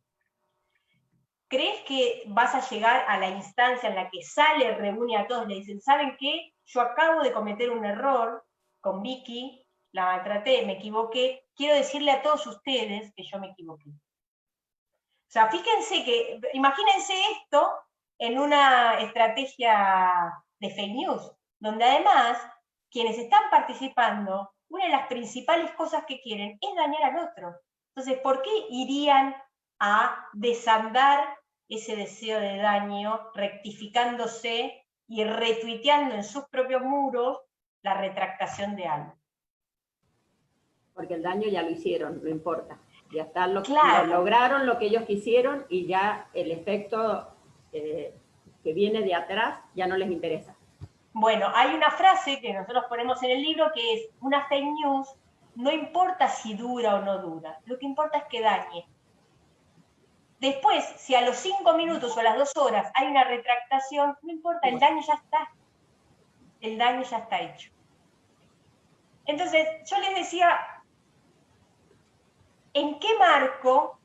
Speaker 3: ¿Crees que vas a llegar a la instancia en la que sale, reúne a todos, le dicen, ¿saben qué? Yo acabo de cometer un error con Vicky, la maltraté, me equivoqué, quiero decirle a todos ustedes que yo me equivoqué. O sea, fíjense que, imagínense esto en una estrategia de fake news, donde además quienes están participando, una de las principales cosas que quieren es dañar al otro. Entonces, ¿por qué irían a desandar ese deseo de daño, rectificándose y retuiteando en sus propios muros la retractación de algo?
Speaker 4: Porque el daño ya lo hicieron, no importa. Ya está,
Speaker 3: Claro.
Speaker 4: lograron lo que ellos quisieron y ya el efecto que viene de atrás ya no les interesa.
Speaker 3: Bueno, hay una frase que nosotros ponemos en el libro que es, una fake news no importa si dura o no dura, lo que importa es que dañe. Después, si a los 5 minutos o a las 2 horas hay una retractación, no importa, el daño ya está. El daño ya está hecho. Entonces, yo les decía, ¿en qué marco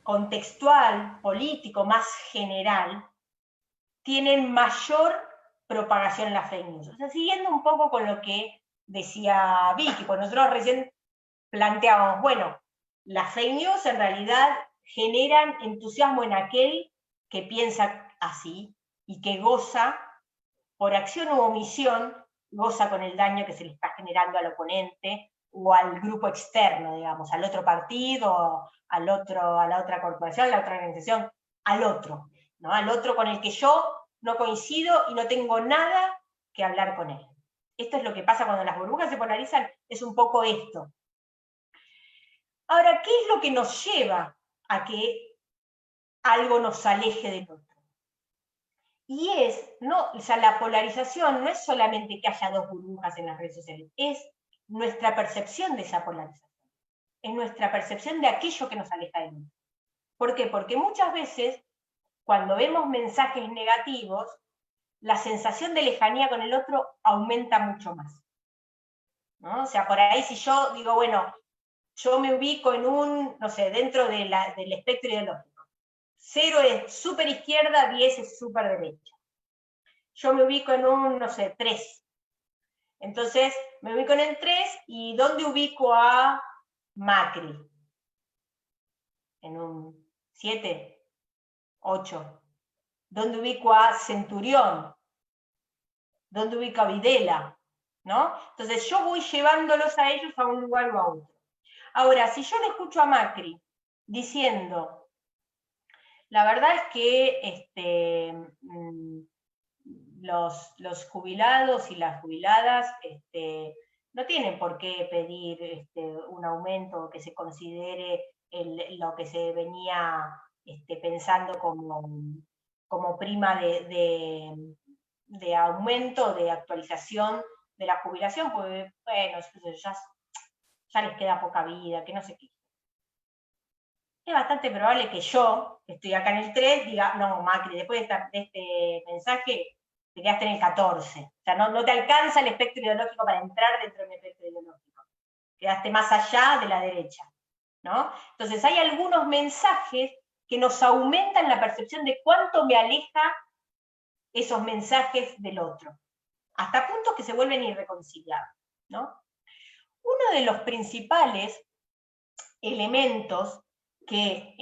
Speaker 3: contextual, político, más general, tienen mayor propagación las fake news? O sea, siguiendo un poco con lo que decía Vicky, pues nosotros recién planteábamos, bueno, las fake news en realidad generan entusiasmo en aquel que piensa así y que goza, por acción u omisión, goza con el daño que se le está generando al oponente o al grupo externo, digamos, al otro partido, a la otra corporación, a la otra organización, al otro, ¿no? Al otro con el que yo no coincido y no tengo nada que hablar con él. Esto es lo que pasa cuando las burbujas se polarizan, es un poco esto. Ahora, ¿qué es lo que nos lleva a que algo nos aleje del otro? Y o sea, la polarización no es solamente que haya dos burbujas en las redes sociales, es nuestra percepción de esa polarización, es nuestra percepción de aquello que nos aleja del otro. ¿Por qué? Porque muchas veces, cuando vemos mensajes negativos, la sensación de lejanía con el otro aumenta mucho más, ¿no? O sea, por ahí si yo digo, bueno, yo me ubico en no sé, dentro del espectro ideológico. 0 es súper izquierda, 10 es súper derecha. Yo me ubico en no sé, 3. Entonces, me ubico en el 3, ¿y dónde ubico a Macri? En un 7, 8. ¿Dónde ubico a Centurión? ¿Dónde ubico a Videla? ¿No? Entonces, yo voy llevándolos a ellos a un lugar o a otro. Ahora, si yo le escucho a Macri diciendo, la verdad es que los jubilados y las jubiladas no tienen por qué pedir un aumento que se considere lo que se venía pensando como prima de aumento, de actualización de la jubilación, porque, bueno, ya les queda poca vida, que no sé qué. Es bastante probable que yo, que estoy acá en el 3, diga, no, Macri, después de este mensaje, te quedaste en el 14. O sea, no te alcanza el espectro ideológico para entrar dentro de mi espectro ideológico. Quedaste más allá de la derecha, ¿no? Entonces hay algunos mensajes que nos aumentan la percepción de cuánto me aleja esos mensajes del otro, hasta puntos que se vuelven irreconciliables, ¿no? Uno de los principales elementos que...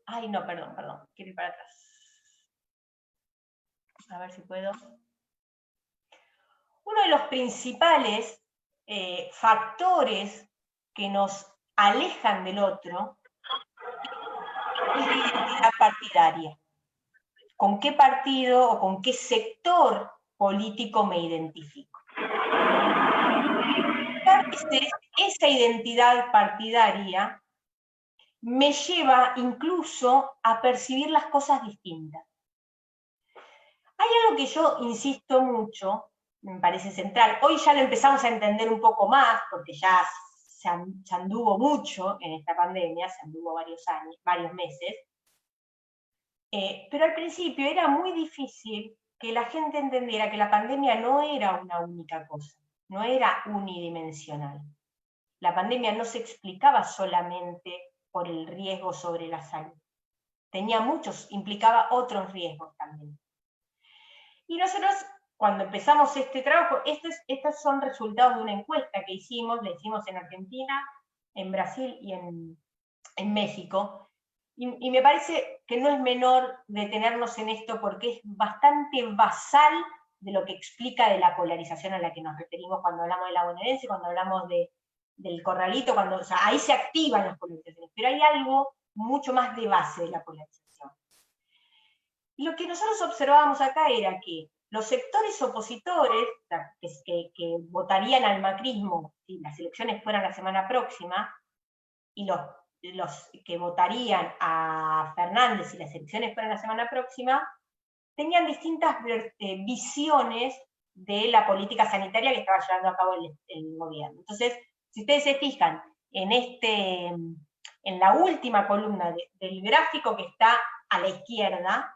Speaker 3: ay, no, perdón, quiero ir para atrás. A ver si puedo. Uno de los principales factores que nos alejan del otro es la identidad partidaria. ¿Con qué partido o con qué sector político me identifico? A veces esa identidad partidaria me lleva incluso a percibir las cosas distintas. Hay algo que yo insisto mucho, me parece central. Hoy ya lo empezamos a entender un poco más, porque ya se anduvo mucho en esta pandemia, se anduvo varios meses. Pero al principio era muy difícil que la gente entendiera que la pandemia no era una única cosa, no era unidimensional. La pandemia no se explicaba solamente por el riesgo sobre la salud. Implicaba otros riesgos también. Y nosotros, cuando empezamos este trabajo, estos son resultados de una encuesta que hicimos, la hicimos en Argentina, en Brasil y en México, y me parece que no es menor detenernos en esto porque es bastante basal de lo que explica de la polarización a la que nos referimos cuando hablamos de la bonaerense, cuando hablamos del corralito, o sea, ahí se activan las polarizaciones, pero hay algo mucho más de base de la polarización. Y lo que nosotros observábamos acá era que los sectores opositores, que votarían al macrismo si las elecciones fueran la semana próxima, y los que votarían a Fernández si las elecciones fueran la semana próxima, tenían distintas visiones de la política sanitaria que estaba llevando a cabo el gobierno. Entonces, si ustedes se fijan en la última columna del gráfico que está a la izquierda,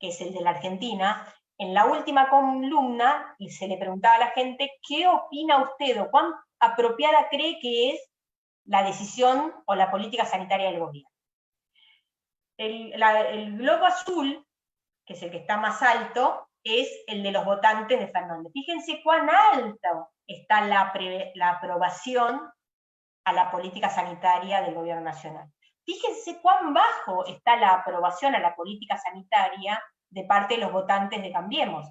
Speaker 3: que es el de la Argentina, en la última columna se le preguntaba a la gente qué opina usted o cuán apropiada cree que es la decisión o la política sanitaria del gobierno. El globo azul, que es el que está más alto, es el de los votantes de Fernández. Fíjense cuán alto está la aprobación a la política sanitaria del gobierno nacional. Fíjense cuán bajo está la aprobación a la política sanitaria de parte de los votantes de Cambiemos.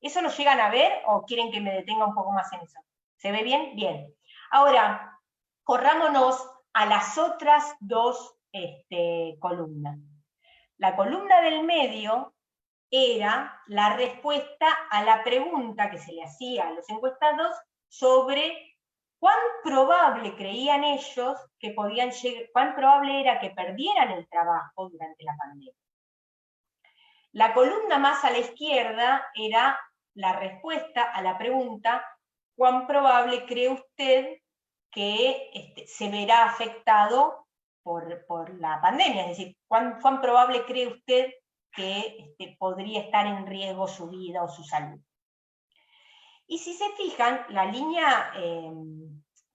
Speaker 3: ¿Eso lo llegan a ver o quieren que me detenga un poco más en eso? ¿Se ve bien? Bien. Ahora, corrámonos a las otras dos columnas. La columna del medio era la respuesta a la pregunta que se le hacía a los encuestados sobre cuán probable creían ellos que podían llegar, cuán probable era que perdieran el trabajo durante la pandemia. La columna más a la izquierda era la respuesta a la pregunta cuán probable cree usted que se verá afectado por la pandemia, es decir, cuán probable cree usted que podría estar en riesgo su vida o su salud. Y si se fijan, la línea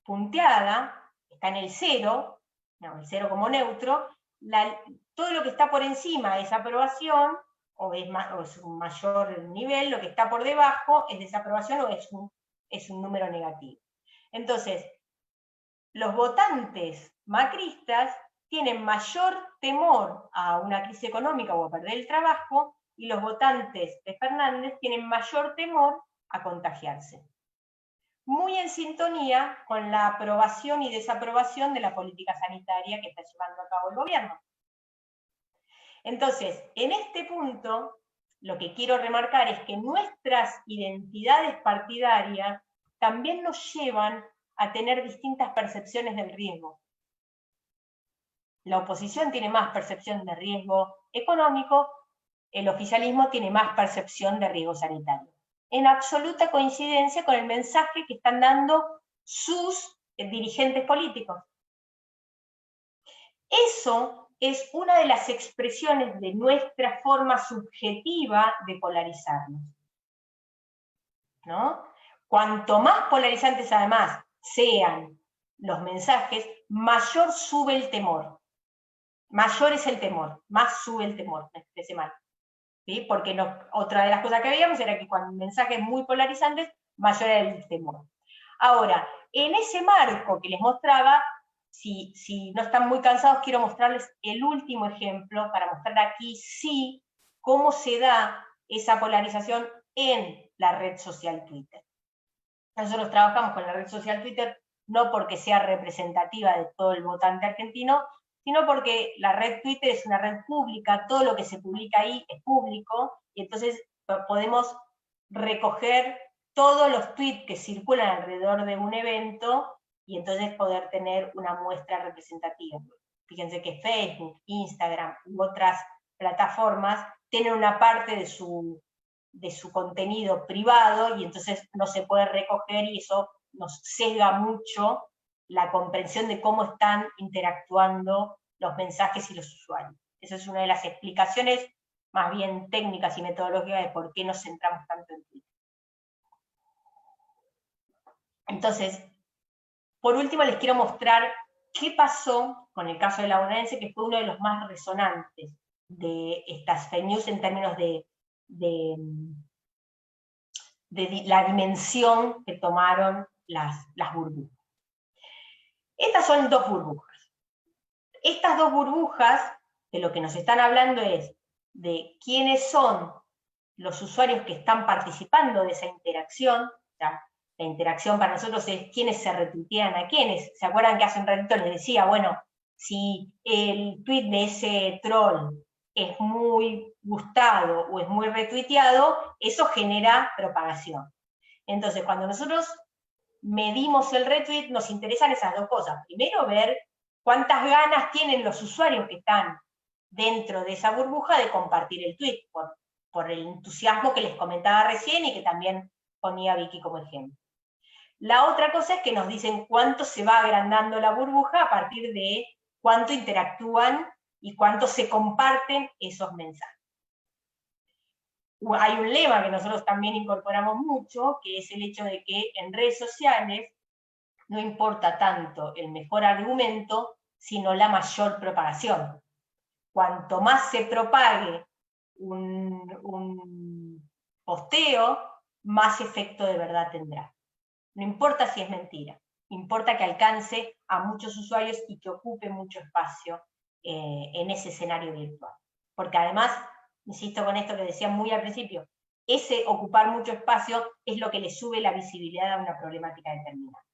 Speaker 3: punteada está en el 0, el 0 como neutro, todo lo que está por encima es aprobación, o es un mayor nivel, lo que está por debajo es desaprobación o es un número negativo. Entonces, los votantes macristas tienen mayor temor a una crisis económica o a perder el trabajo, y los votantes de Fernández tienen mayor temor a contagiarse. Muy en sintonía con la aprobación y desaprobación de la política sanitaria que está llevando a cabo el gobierno. Entonces, en este punto, lo que quiero remarcar es que nuestras identidades partidarias también nos llevan a tener distintas percepciones del riesgo. La oposición tiene más percepción de riesgo económico, el oficialismo tiene más percepción de riesgo sanitario. En absoluta coincidencia con el mensaje que están dando sus dirigentes políticos. Eso es una de las expresiones de nuestra forma subjetiva de polarizarnos, ¿no? Cuanto más polarizantes además sean los mensajes, mayor sube el temor. Mayor es el temor, más sube el temor, me expresé mal. ¿Sí? Porque otra de las cosas que veíamos era que cuando mensajes muy polarizantes, mayor era el temor. Ahora, en ese marco que les mostraba, si no están muy cansados, quiero mostrarles el último ejemplo para mostrar aquí sí cómo se da esa polarización en la red social Twitter. Nosotros trabajamos con la red social Twitter no porque sea representativa de todo el votante argentino, sino porque la red Twitter es una red pública, todo lo que se publica ahí es público, y entonces podemos recoger todos los tweets que circulan alrededor de un evento, y entonces poder tener una muestra representativa. Fíjense que Facebook, Instagram u otras plataformas tienen una parte de su contenido privado, y entonces no se puede recoger, y eso nos sesga mucho la comprensión de cómo están interactuando los mensajes y los usuarios. Esa es una de las explicaciones más bien técnicas y metodológicas de por qué nos centramos tanto en Twitter. Entonces, por último les quiero mostrar qué pasó con el caso de la bonaerense, que fue uno de los más resonantes de estas fake news en términos de la dimensión que tomaron las burbujas. Estas son dos burbujas. Estas dos burbujas, de lo que nos están hablando es de quiénes son los usuarios que están participando de esa interacción. O sea, la interacción para nosotros es quiénes se retuitean a quiénes. ¿Se acuerdan que hace un ratito les decía, bueno, si el tweet de ese troll es muy gustado o es muy retuiteado, eso genera propagación. Entonces, cuando nosotros medimos el retweet, nos interesan esas dos cosas. Primero, ver cuántas ganas tienen los usuarios que están dentro de esa burbuja de compartir el tweet, por el entusiasmo que les comentaba recién y que también ponía Vicky como ejemplo. La otra cosa es que nos dicen cuánto se va agrandando la burbuja a partir de cuánto interactúan y cuánto se comparten esos mensajes. Hay un lema que nosotros también incorporamos mucho, que es el hecho de que en redes sociales no importa tanto el mejor argumento, sino la mayor propagación. Cuanto más se propague un posteo, más efecto de verdad tendrá. No importa si es mentira, importa que alcance a muchos usuarios y que ocupe mucho espacio en ese escenario virtual. Porque además, insisto con esto que decía muy al principio, ese ocupar mucho espacio es lo que le sube la visibilidad a una problemática determinada.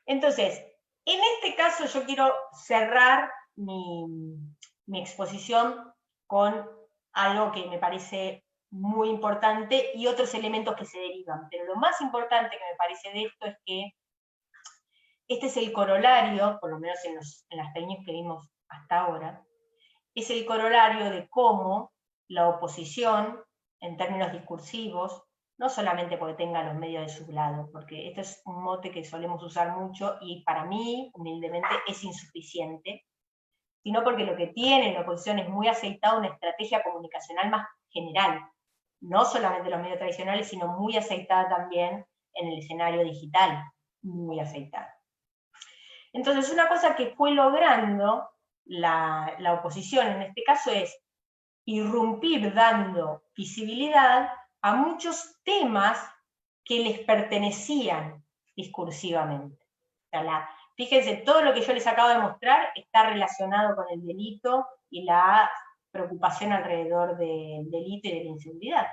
Speaker 3: Entonces, en este caso yo quiero cerrar mi exposición con algo que me parece muy importante y otros elementos que se derivan. Pero lo más importante que me parece de esto es que este es el corolario, por lo menos en las peñas que vimos hasta ahora, es el corolario de cómo la oposición, en términos discursivos, no solamente porque tenga los medios de su lado, porque esto es un mote que solemos usar mucho y para mí, humildemente, es insuficiente, sino porque lo que tiene la oposición es muy aceitada una estrategia comunicacional más general, no solamente los medios tradicionales, sino muy aceitada también en el escenario digital, muy aceitada. Entonces, una cosa que fue logrando la oposición en este caso es irrumpir dando visibilidad a muchos temas que les pertenecían discursivamente. O sea, fíjense, todo lo que yo les acabo de mostrar está relacionado con el delito y la preocupación alrededor del delito y de la inseguridad.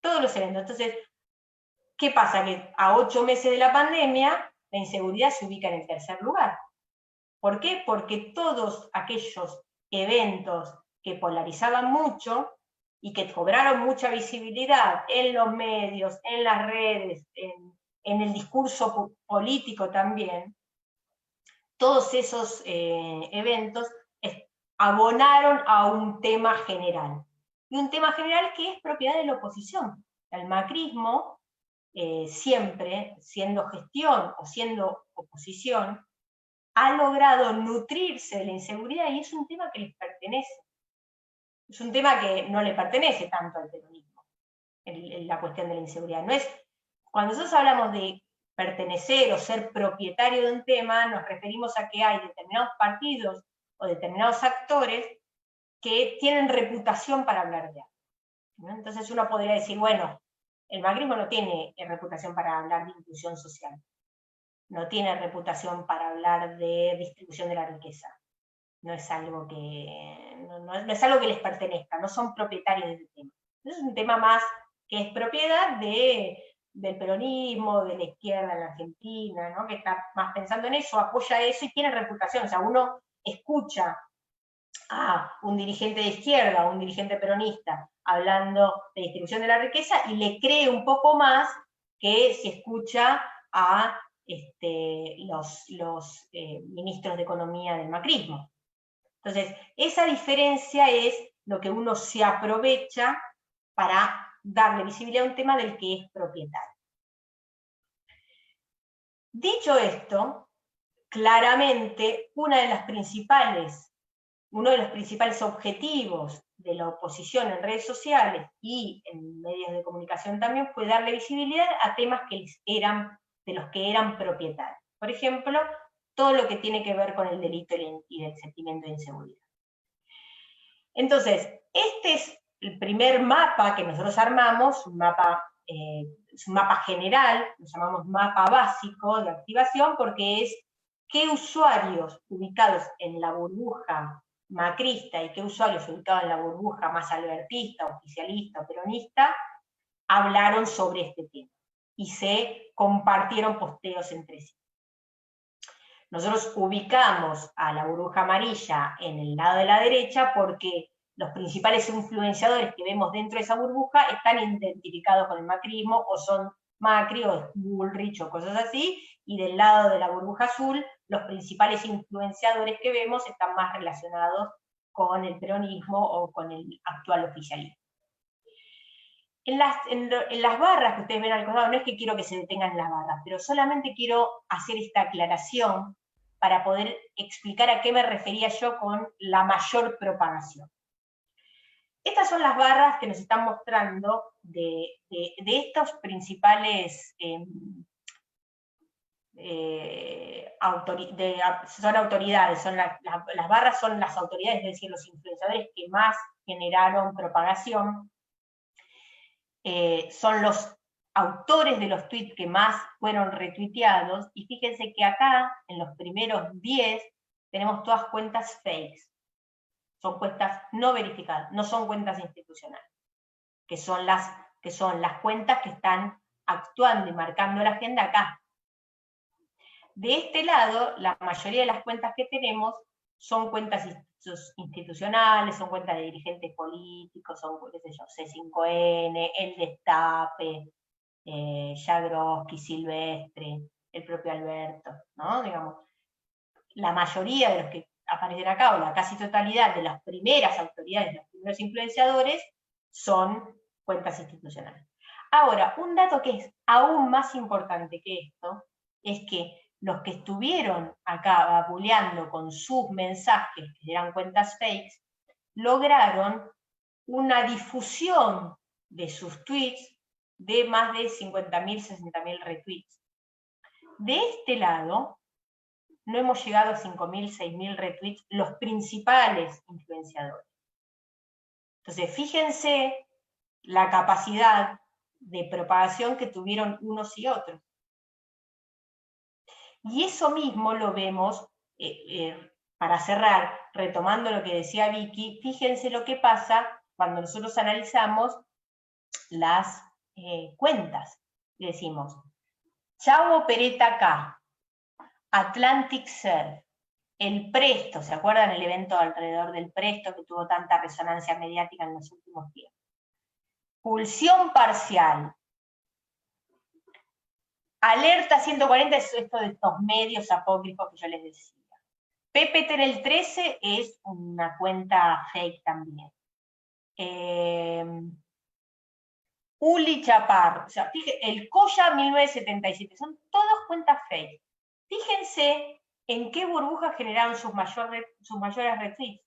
Speaker 3: Todos los eventos. Entonces, ¿qué pasa? Que a 8 meses de la pandemia, la inseguridad se ubica en el tercer lugar. ¿Por qué? Porque todos aquellos eventos que polarizaban mucho y que cobraron mucha visibilidad en los medios, en las redes, en el discurso político también, todos esos eventos abonaron a un tema general. Y un tema general que es propiedad de la oposición. El macrismo, siempre, siendo gestión o siendo oposición, ha logrado nutrirse de la inseguridad y es un tema que les pertenece. Es un tema que no le pertenece tanto al peronismo, la cuestión de la inseguridad. No es, cuando nosotros hablamos de pertenecer o ser propietario de un tema, nos referimos a que hay determinados partidos o determinados actores que tienen reputación para hablar de algo, ¿no? Entonces uno podría decir, bueno, el macrismo no tiene reputación para hablar de inclusión social, no tiene reputación para hablar de distribución de la riqueza, no es algo que, no es algo que les pertenezca, no son propietarios de ese tema. Entonces es un tema más que es propiedad del peronismo, de la izquierda en la Argentina, ¿no? Que está más pensando en eso, apoya eso y tiene reputación. O sea, uno escucha a un dirigente de izquierda o un dirigente peronista hablando de distribución de la riqueza y le cree un poco más que si escucha a los ministros de Economía del macrismo. Entonces, esa diferencia es lo que uno se aprovecha para darle visibilidad a un tema del que es propietario. Dicho esto, claramente uno de los principales objetivos de la oposición en redes sociales y en medios de comunicación también fue darle visibilidad a temas de los que eran propietarios. Por ejemplo, todo lo que tiene que ver con el delito y el sentimiento de inseguridad. Entonces, este es el primer mapa que nosotros armamos, es un mapa general, lo llamamos mapa básico de activación, porque es qué usuarios ubicados en la burbuja macrista y qué usuarios ubicados en la burbuja más albertista, oficialista o peronista hablaron sobre este tema y se compartieron posteos entre sí. Nosotros ubicamos a la burbuja amarilla en el lado de la derecha porque los principales influenciadores que vemos dentro de esa burbuja están identificados con el macrismo, o son Macri, o Bullrich, o cosas así, y del lado de la burbuja azul, los principales influenciadores que vemos están más relacionados con el peronismo o con el actual oficialismo. En las barras que ustedes ven al costado, no es que quiero que se detengan en las barras, pero solamente quiero hacer esta aclaración para poder explicar a qué me refería yo con la mayor propagación. Estas son las barras que nos están mostrando de estos principales son autoridades, las barras son las autoridades, es decir, los influenciadores que más generaron propagación, son los autores de los tweets que más fueron retuiteados, y fíjense que acá, en los primeros 10, tenemos todas cuentas fakes. Son cuentas no verificadas, no son cuentas institucionales, que son las cuentas que están actuando y marcando la agenda acá. De este lado, la mayoría de las cuentas que tenemos son cuentas institucionales, son cuentas de dirigentes políticos, son, qué sé yo, C5N, El Destape, Jagroski, Silvestre, el propio Alberto, ¿no? Digamos, la mayoría de los que aparecen acá, o la casi totalidad de las primeras autoridades, de los primeros influenciadores, son cuentas institucionales. Ahora, un dato que es aún más importante que esto, es que los que estuvieron acá vapuleando con sus mensajes, que eran cuentas fakes, lograron una difusión de sus tweets de más de 50.000, 60.000 retweets. De este lado, no hemos llegado a 5.000, 6.000 retweets, los principales influenciadores. Entonces, fíjense la capacidad de propagación que tuvieron unos y otros. Y eso mismo lo vemos, para cerrar, retomando lo que decía Vicky, fíjense lo que pasa cuando nosotros analizamos las cuentas. Le decimos, Chavo Pereta K, Atlantic Surf, El Presto, ¿se acuerdan el evento alrededor del Presto que tuvo tanta resonancia mediática en los últimos tiempos? Pulsión Parcial, Alerta 140, es esto de estos medios apócrifos que yo les decía. Pepe Terel 13 es una cuenta fake también. Uli Chapar, o sea, fíjense, el Coya 1977, son todas cuentas fake. Fíjense en qué burbuja generaron sus mayores retweets.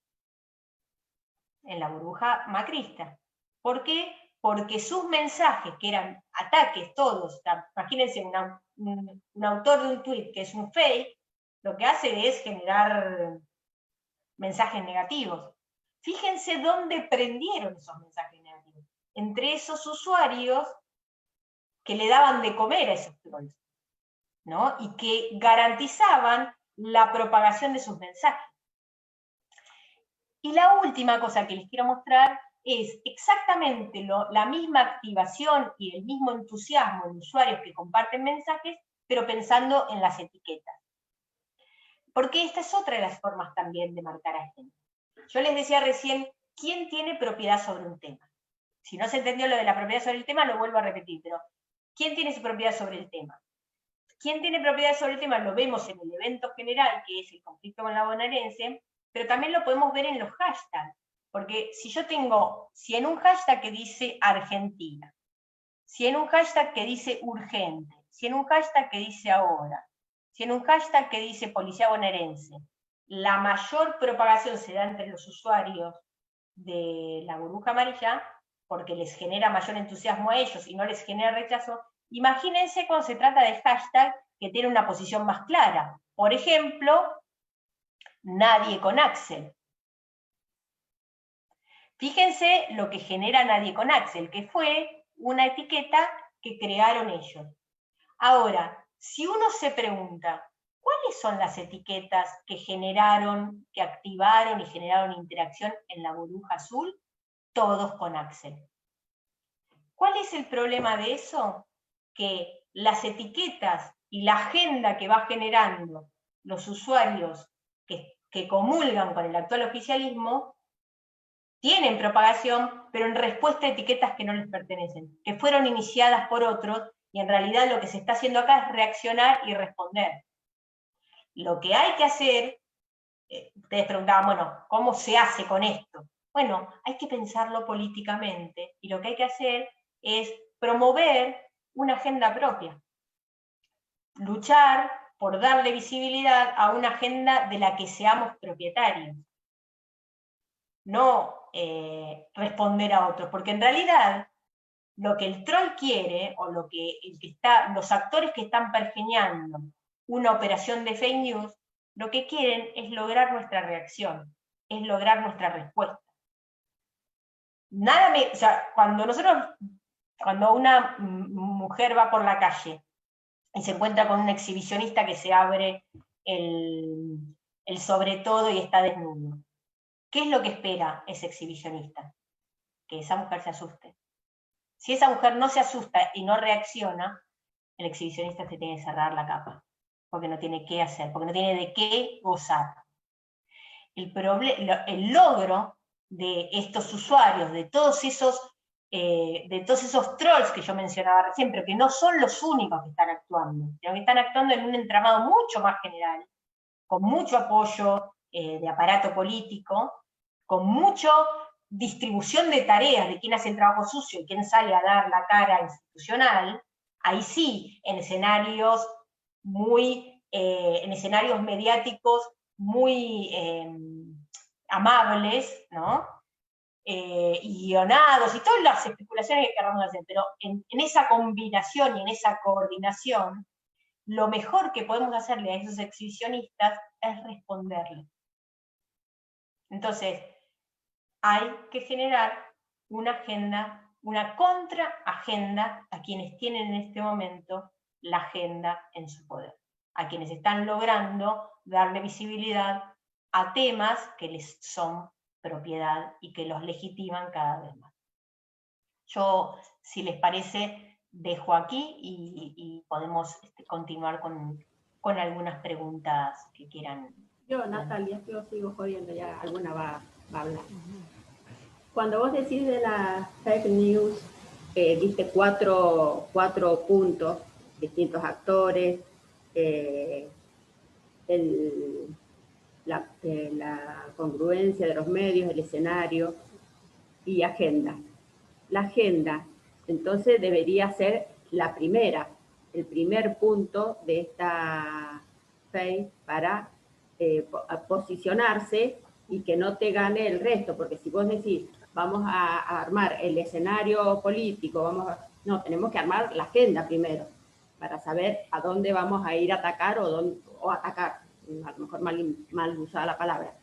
Speaker 3: En la burbuja macrista. ¿Por qué? Porque sus mensajes, que eran ataques todos, imagínense un autor de un tweet que es un fake, lo que hace es generar mensajes negativos. Fíjense dónde prendieron esos mensajes negativos. Entre esos usuarios que le daban de comer a esos trolls, ¿no? Y que garantizaban la propagación de sus mensajes. Y la última cosa que les quiero mostrar es exactamente la misma activación y el mismo entusiasmo en usuarios que comparten mensajes, pero pensando en las etiquetas. Porque esta es otra de las formas también de marcar a gente. Yo les decía recién, ¿quién tiene propiedad sobre un tema? Si no se entendió lo de la propiedad sobre el tema, lo vuelvo a repetir, pero ¿quién tiene su propiedad sobre el tema? ¿Quién tiene propiedad sobre el tema? Lo vemos en el evento general, que es el conflicto con la bonaerense, pero también lo podemos ver en los hashtags. Porque si en un hashtag que dice Argentina, si en un hashtag que dice urgente, si en un hashtag que dice ahora, si en un hashtag que dice policía bonaerense, la mayor propagación se da entre los usuarios de la burbuja amarilla, porque les genera mayor entusiasmo a ellos y no les genera rechazo, imagínense cuando se trata de hashtag que tiene una posición más clara. Por ejemplo, nadie con Axel. Fíjense lo que genera nadie con Axel, que fue una etiqueta que crearon ellos. Ahora, si uno se pregunta, ¿cuáles son las etiquetas que generaron, que activaron y generaron interacción en la burbuja azul? Todos con Axel. ¿Cuál es el problema de eso? Que las etiquetas y la agenda que va generando los usuarios que comulgan con el actual oficialismo tienen propagación, pero en respuesta a etiquetas que no les pertenecen, que fueron iniciadas por otros, y en realidad lo que se está haciendo acá es reaccionar y responder. Lo que hay que hacer, ustedes preguntaban, bueno, ¿cómo se hace con esto? Bueno, hay que pensarlo políticamente, y lo que hay que hacer es promover una agenda propia. Luchar por darle visibilidad a una agenda de la que seamos propietarios. No responder a otros, porque en realidad lo que el troll quiere, o lo que los actores que están pergeñando una operación de fake news, lo que quieren es lograr nuestra reacción, es lograr nuestra respuesta. O sea, cuando una mujer va por la calle y se encuentra con un exhibicionista que se abre el sobre todo y está desnudo, ¿qué es lo que espera ese exhibicionista? Que esa mujer se asuste. Si esa mujer no se asusta y no reacciona, el exhibicionista se tiene que cerrar la capa, porque no tiene qué hacer, porque no tiene de qué gozar. El logro de estos usuarios, de todos esos trolls que yo mencionaba recién, pero que no son los únicos que están actuando, sino que están actuando en un entramado mucho más general, con mucho apoyo de aparato político, con mucha distribución de tareas de quién hace el trabajo sucio y quién sale a dar la cara institucional, ahí sí, en escenarios mediáticos muy amables, ¿no? Y guionados y todas las especulaciones que queramos hacer, pero en esa combinación y en esa coordinación, lo mejor que podemos hacerle a esos exhibicionistas es responderles. Entonces, hay que generar una agenda, una contraagenda a quienes tienen en este momento la agenda en su poder, a quienes están logrando darle visibilidad a temas que les son propiedad y que los legitiman cada vez más. Yo, si les parece, dejo aquí y podemos continuar con algunas preguntas que quieran.
Speaker 4: Yo, Natalia, yo sigo jodiendo, ya alguna va a hablar. Cuando vos decís de las fake news, diste cuatro puntos, distintos actores, la congruencia de los medios, el escenario y agenda. La agenda, entonces, debería ser la primera, el primer punto de esta phase para posicionarse y que no te gane el resto, porque si vos decís, vamos a armar el escenario político, no, tenemos que armar la agenda primero, para saber a dónde vamos a ir a atacar o atacar, a lo mejor mal usada la palabra,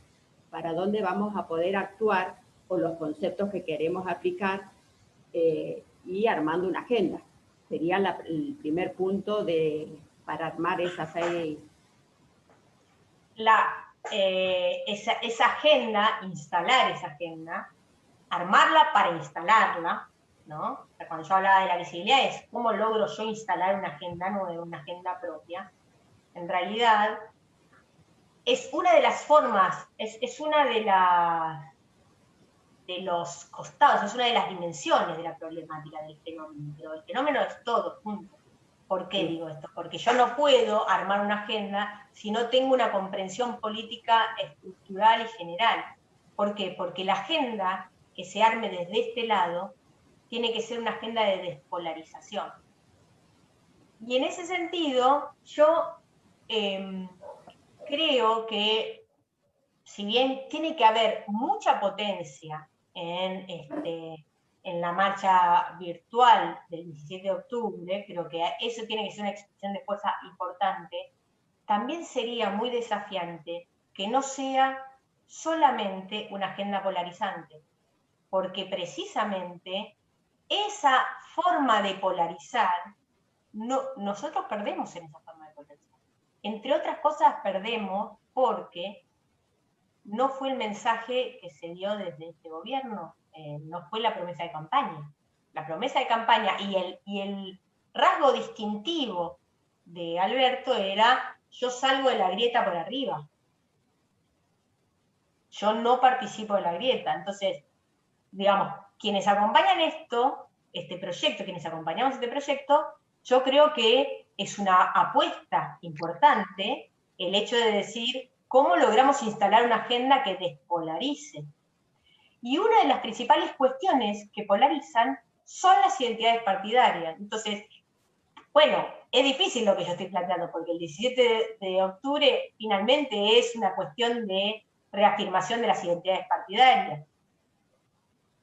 Speaker 4: para dónde vamos a poder actuar o los conceptos que queremos aplicar y armando una agenda. Sería el primer punto para armar esa phase.
Speaker 3: Esa agenda, instalar esa agenda, armarla para instalarla, ¿no? Cuando yo hablaba de la visibilidad es cómo logro yo instalar una agenda nueva, una agenda propia. En realidad, es una de las formas, es una de los costados, es una de las dimensiones de la problemática del fenómeno, pero el fenómeno es todo junto. ¿Por qué digo esto? Porque yo no puedo armar una agenda si no tengo una comprensión política estructural y general. ¿Por qué? Porque la agenda que se arme desde este lado tiene que ser una agenda de despolarización. Y en ese sentido, yo creo que, si bien tiene que haber mucha potencia en la marcha virtual del 17 de octubre, creo que eso tiene que ser una expresión de fuerza importante, también sería muy desafiante que no sea solamente una agenda polarizante, porque precisamente esa forma de polarizar, nosotros perdemos en esa forma de polarizar. Entre otras cosas perdemos porque no fue el mensaje que se dio desde este gobierno, no fue la promesa de campaña. La promesa de campaña y el rasgo distintivo de Alberto era: yo salgo de la grieta por arriba. Yo no participo de la grieta. Entonces, digamos, quienes acompañan este proyecto, quienes acompañamos este proyecto, yo creo que es una apuesta importante el hecho de decir cómo logramos instalar una agenda que despolarice. Y una de las principales cuestiones que polarizan son las identidades partidarias. Entonces, bueno, es difícil lo que yo estoy planteando, porque el 17 de octubre finalmente es una cuestión de reafirmación de las identidades partidarias.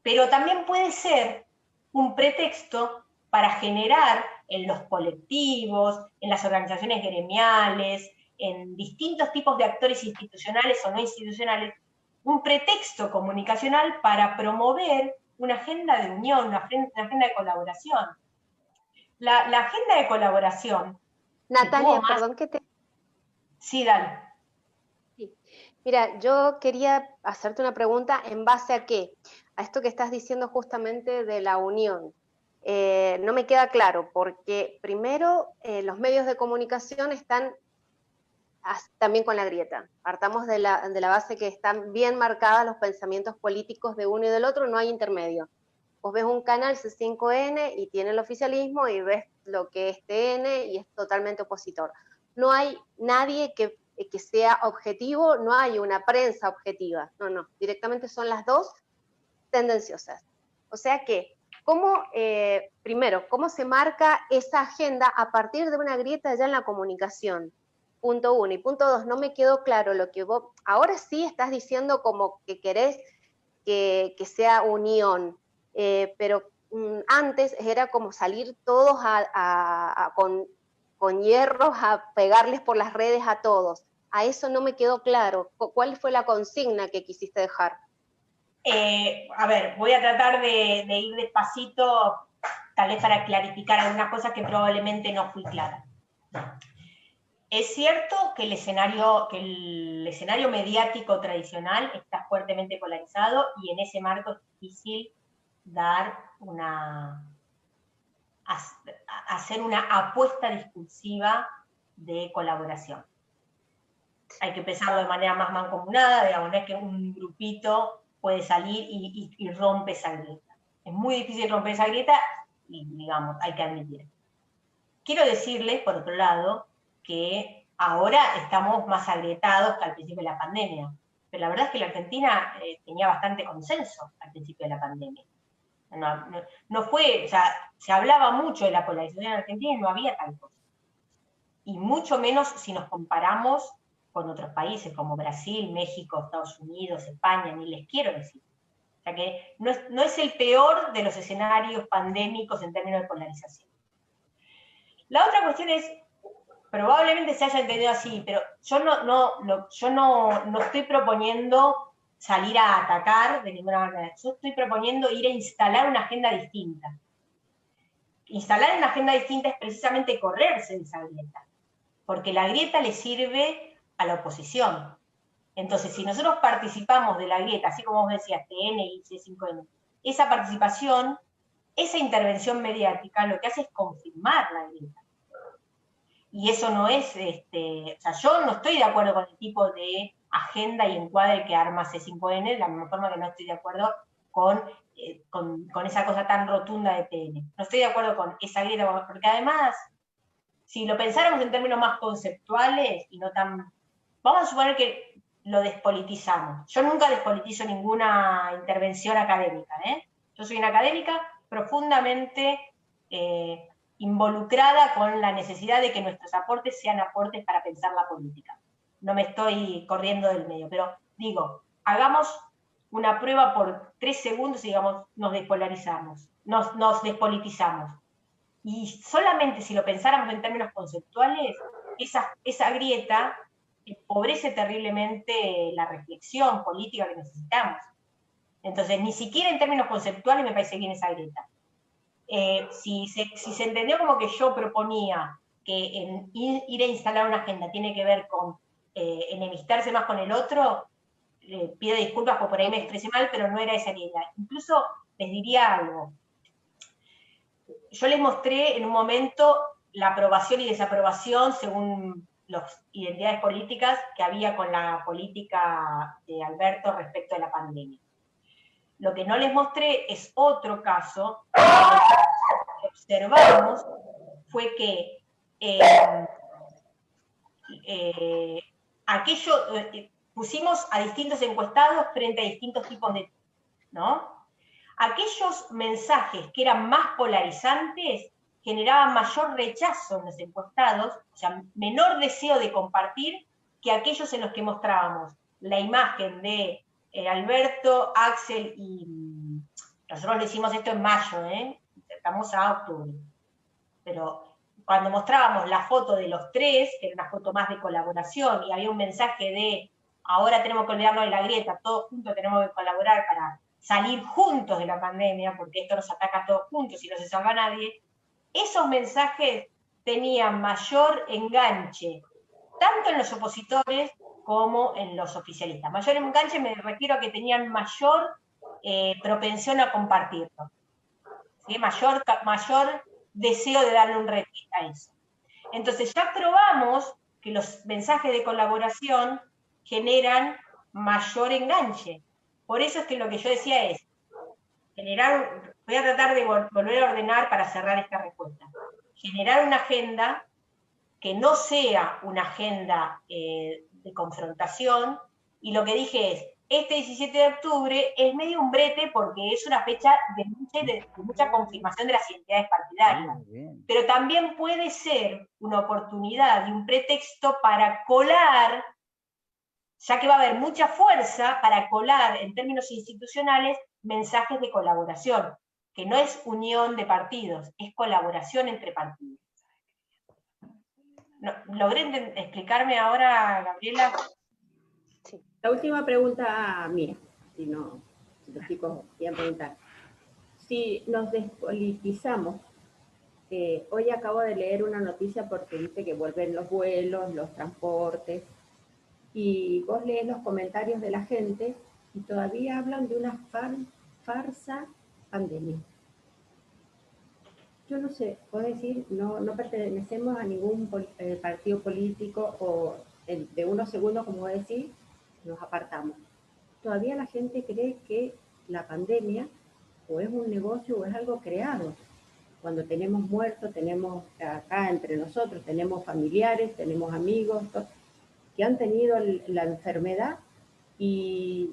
Speaker 3: Pero también puede ser un pretexto para generar en los colectivos, en las organizaciones gremiales, en distintos tipos de actores institucionales o no institucionales, un pretexto comunicacional para promover una agenda de unión, una agenda de colaboración. La agenda de colaboración...
Speaker 6: Natalia, perdón que te...
Speaker 3: Sí, dale.
Speaker 6: Sí. Mira, yo quería hacerte una pregunta en base a qué, a esto que estás diciendo justamente de la unión. No me queda claro, porque primero los medios de comunicación están también con la grieta. Partamos de la base que están bien marcadas los pensamientos políticos de uno y del otro, no hay intermedio. Vos ves un canal C5N y tiene el oficialismo, y ves lo que es TN y es totalmente opositor. No hay nadie que sea objetivo, no hay una prensa objetiva, no, directamente son las dos tendenciosas. O sea que, primero, ¿cómo se marca esa agenda a partir de una grieta ya en la comunicación? Punto 1. Y punto 2, no me quedó claro lo que vos, ahora sí estás diciendo como que querés que sea unión, pero antes era como salir todos con hierros a pegarles por las redes a todos. A eso no me quedó claro. ¿Cuál fue la consigna que quisiste dejar?
Speaker 3: A ver, voy a tratar de ir despacito, tal vez para clarificar algunas cosas que probablemente no fui clara. Es cierto que el escenario mediático tradicional está fuertemente polarizado, y en ese marco es difícil hacer una apuesta discursiva de colaboración. Hay que pensarlo de manera más mancomunada, digamos, no es que un grupito puede salir y rompe esa grieta. Es muy difícil romper esa grieta y, digamos, hay que admitir. Quiero decirles, por otro lado, que Ahora estamos más agrietados que al principio de la pandemia. Pero la verdad es que la Argentina tenía bastante consenso al principio de la pandemia. No fue, o sea, se hablaba mucho de la polarización en Argentina y no había tal cosa. Y mucho menos si nos comparamos con otros países como Brasil, México, Estados Unidos, España, ni les quiero decir. O sea que no es el peor de los escenarios pandémicos en términos de polarización. La otra cuestión es, probablemente se haya entendido así, pero yo no estoy proponiendo salir a atacar de ninguna manera. Yo estoy proponiendo ir a instalar una agenda distinta. Instalar una agenda distinta es precisamente correrse de esa grieta, porque la grieta le sirve a la oposición. Entonces, si nosotros participamos de la grieta, así como vos decías, TN y C5N, esa participación, esa intervención mediática, lo que hace es confirmar la grieta. Y eso no es, o sea, yo no estoy de acuerdo con el tipo de agenda y encuadre que arma C5N, de la misma forma que no estoy de acuerdo con esa cosa tan rotunda de TN. No estoy de acuerdo con esa grieta, porque además, si lo pensáramos en términos más conceptuales y no tan... Vamos a suponer que lo despolitizamos. Yo nunca despolitizo ninguna intervención académica, ¿eh? Yo soy una académica profundamente involucrada con la necesidad de que nuestros aportes sean aportes para pensar la política. No me estoy corriendo del medio, pero digo, hagamos una prueba por 3 segundos y digamos, nos despolarizamos, nos despolitizamos. Y solamente si lo pensáramos en términos conceptuales, esa grieta empobrece terriblemente la reflexión política que necesitamos. Entonces, ni siquiera en términos conceptuales me parece bien esa grieta. Si se entendió como que yo proponía que ir a instalar una agenda tiene que ver con enemistarse más con el otro, pido disculpas porque por ahí me expresé mal, pero no era esa grieta. Incluso les diría algo. Yo les mostré en un momento la aprobación y desaprobación según las identidades políticas que había con la política de Alberto respecto de la pandemia. Lo que no les mostré es otro caso. Lo que observamos fue que pusimos a distintos encuestados frente a distintos tipos de... ¿no? Aquellos mensajes que eran más polarizantes generaban mayor rechazo en los encuestados, o sea, menor deseo de compartir que aquellos en los que mostrábamos la imagen de Alberto, Axel y... Nosotros le hicimos esto en mayo, estamos a octubre. Pero cuando mostrábamos la foto de los tres, que era una foto más de colaboración, y había un mensaje de ahora tenemos que olvidarnos de la grieta, todos juntos tenemos que colaborar para salir juntos de la pandemia, porque esto nos ataca a todos juntos y no se salva a nadie, esos mensajes tenían mayor enganche, tanto en los opositores como en los oficialistas. Mayor enganche me refiero a que tenían mayor propensión a compartirlo. ¿Sí? Mayor deseo de darle un retweet a eso. Entonces ya probamos que los mensajes de colaboración generan mayor enganche. Por eso es que lo que yo decía es, voy a tratar de volver a ordenar para cerrar esta respuesta. Generar una agenda que no sea una agenda de confrontación, y lo que dije es, este 17 de octubre es medio un brete porque es una fecha de mucha confirmación de las identidades partidarias. Pero también puede ser una oportunidad y un pretexto para colar, ya que va a haber mucha fuerza para colar en términos institucionales mensajes de colaboración, que no es unión de partidos, es colaboración entre partidos. ¿Logré explicarme ahora, Gabriela?
Speaker 4: Sí. La última pregunta mía, si los chicos quieren preguntar. Si nos despolitizamos, hoy acabo de leer una noticia porque dice que vuelven los vuelos, los transportes, y vos lees los comentarios de la gente y todavía hablan de una farsa pandemia. Yo no sé, puedo decir, no pertenecemos a ningún partido político o de unos segundos, como voy a decir, nos apartamos. Todavía la gente cree que la pandemia o es un negocio o es algo creado. cuando tenemos muertos, tenemos acá entre nosotros, tenemos familiares, tenemos amigos que han tenido la enfermedad y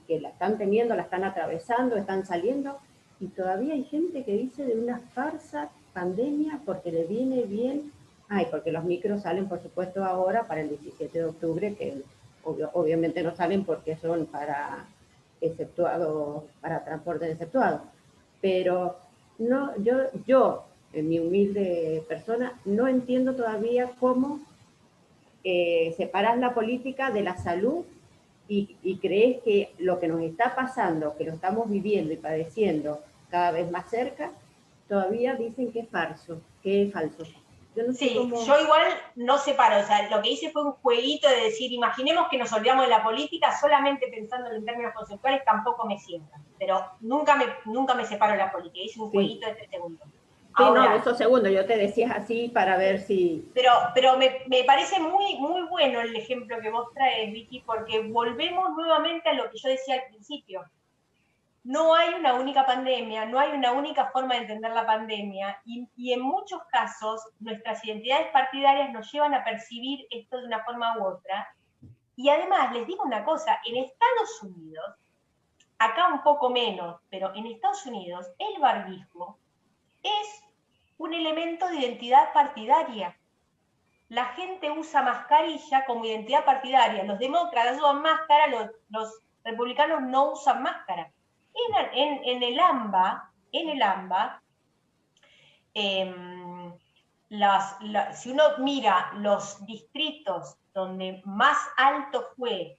Speaker 4: que la están teniendo, la están atravesando, están saliendo, y todavía hay gente que dice de una farsa pandemia porque le viene bien, porque los micros salen, por supuesto, ahora para el 17 de octubre, que obviamente no salen porque son para transporte exceptuado. Pero no, yo, en mi humilde persona, no entiendo todavía cómo separar la política de la salud y crees que lo que nos está pasando, que lo estamos viviendo y padeciendo cada vez más cerca, todavía dicen que es falso, Yo no sé cómo...
Speaker 3: Yo igual no separo, o sea, lo que hice fue un jueguito de decir, imaginemos que nos olvidamos de la política, solamente pensando en términos conceptuales tampoco me sienta, pero nunca me separo de la política, hice un jueguito de 3 segundos.
Speaker 4: Ahora, no, esos segundos, yo te decía así para ver si...
Speaker 3: Pero me parece muy, muy bueno el ejemplo que vos traes, Vicky, porque volvemos nuevamente a lo que yo decía al principio. No hay una única pandemia, no hay una única forma de entender la pandemia, y en muchos casos nuestras identidades partidarias nos llevan a percibir esto de una forma u otra. Y además, les digo una cosa, en Estados Unidos, acá un poco menos, pero en Estados Unidos, el barbijo es un elemento de identidad partidaria. La gente usa mascarilla como identidad partidaria. Los demócratas usan máscara, los republicanos no usan máscara. En el AMBA, si uno mira los distritos donde más alto fue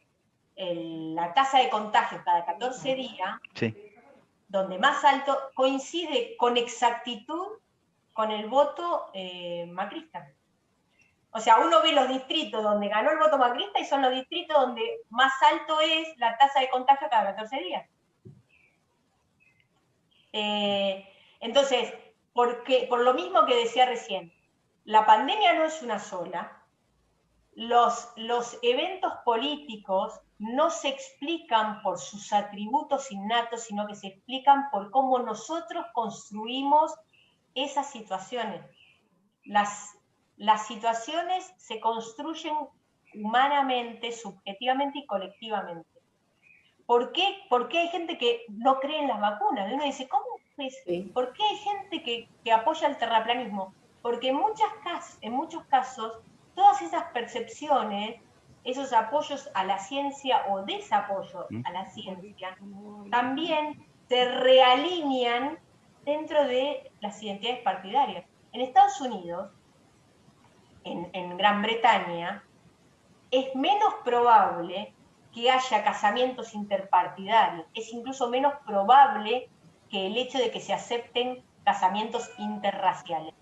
Speaker 3: la tasa de contagios cada 14 días,
Speaker 2: sí,
Speaker 3: donde más alto coincide con exactitud con el voto macrista. O sea, uno ve los distritos donde ganó el voto macrista y son los distritos donde más alto es la tasa de contagio cada 14 días. Entonces, por lo mismo que decía recién, la pandemia no es una sola, los eventos políticos no se explican por sus atributos innatos, sino que se explican por cómo nosotros construimos esas situaciones. Las situaciones se construyen humanamente, subjetivamente y colectivamente. ¿Por qué? Porque hay gente que no cree en las vacunas. Uno dice, ¿cómo es? Sí. ¿Por qué hay gente que apoya el terraplanismo? Porque en muchos casos, todas esas percepciones, esos apoyos a la ciencia o desapoyo a la ciencia, también se realinean dentro de las identidades partidarias. En Estados Unidos, en Gran Bretaña, es menos probable que haya casamientos interpartidarios. Es incluso menos probable que el hecho de que se acepten casamientos interraciales.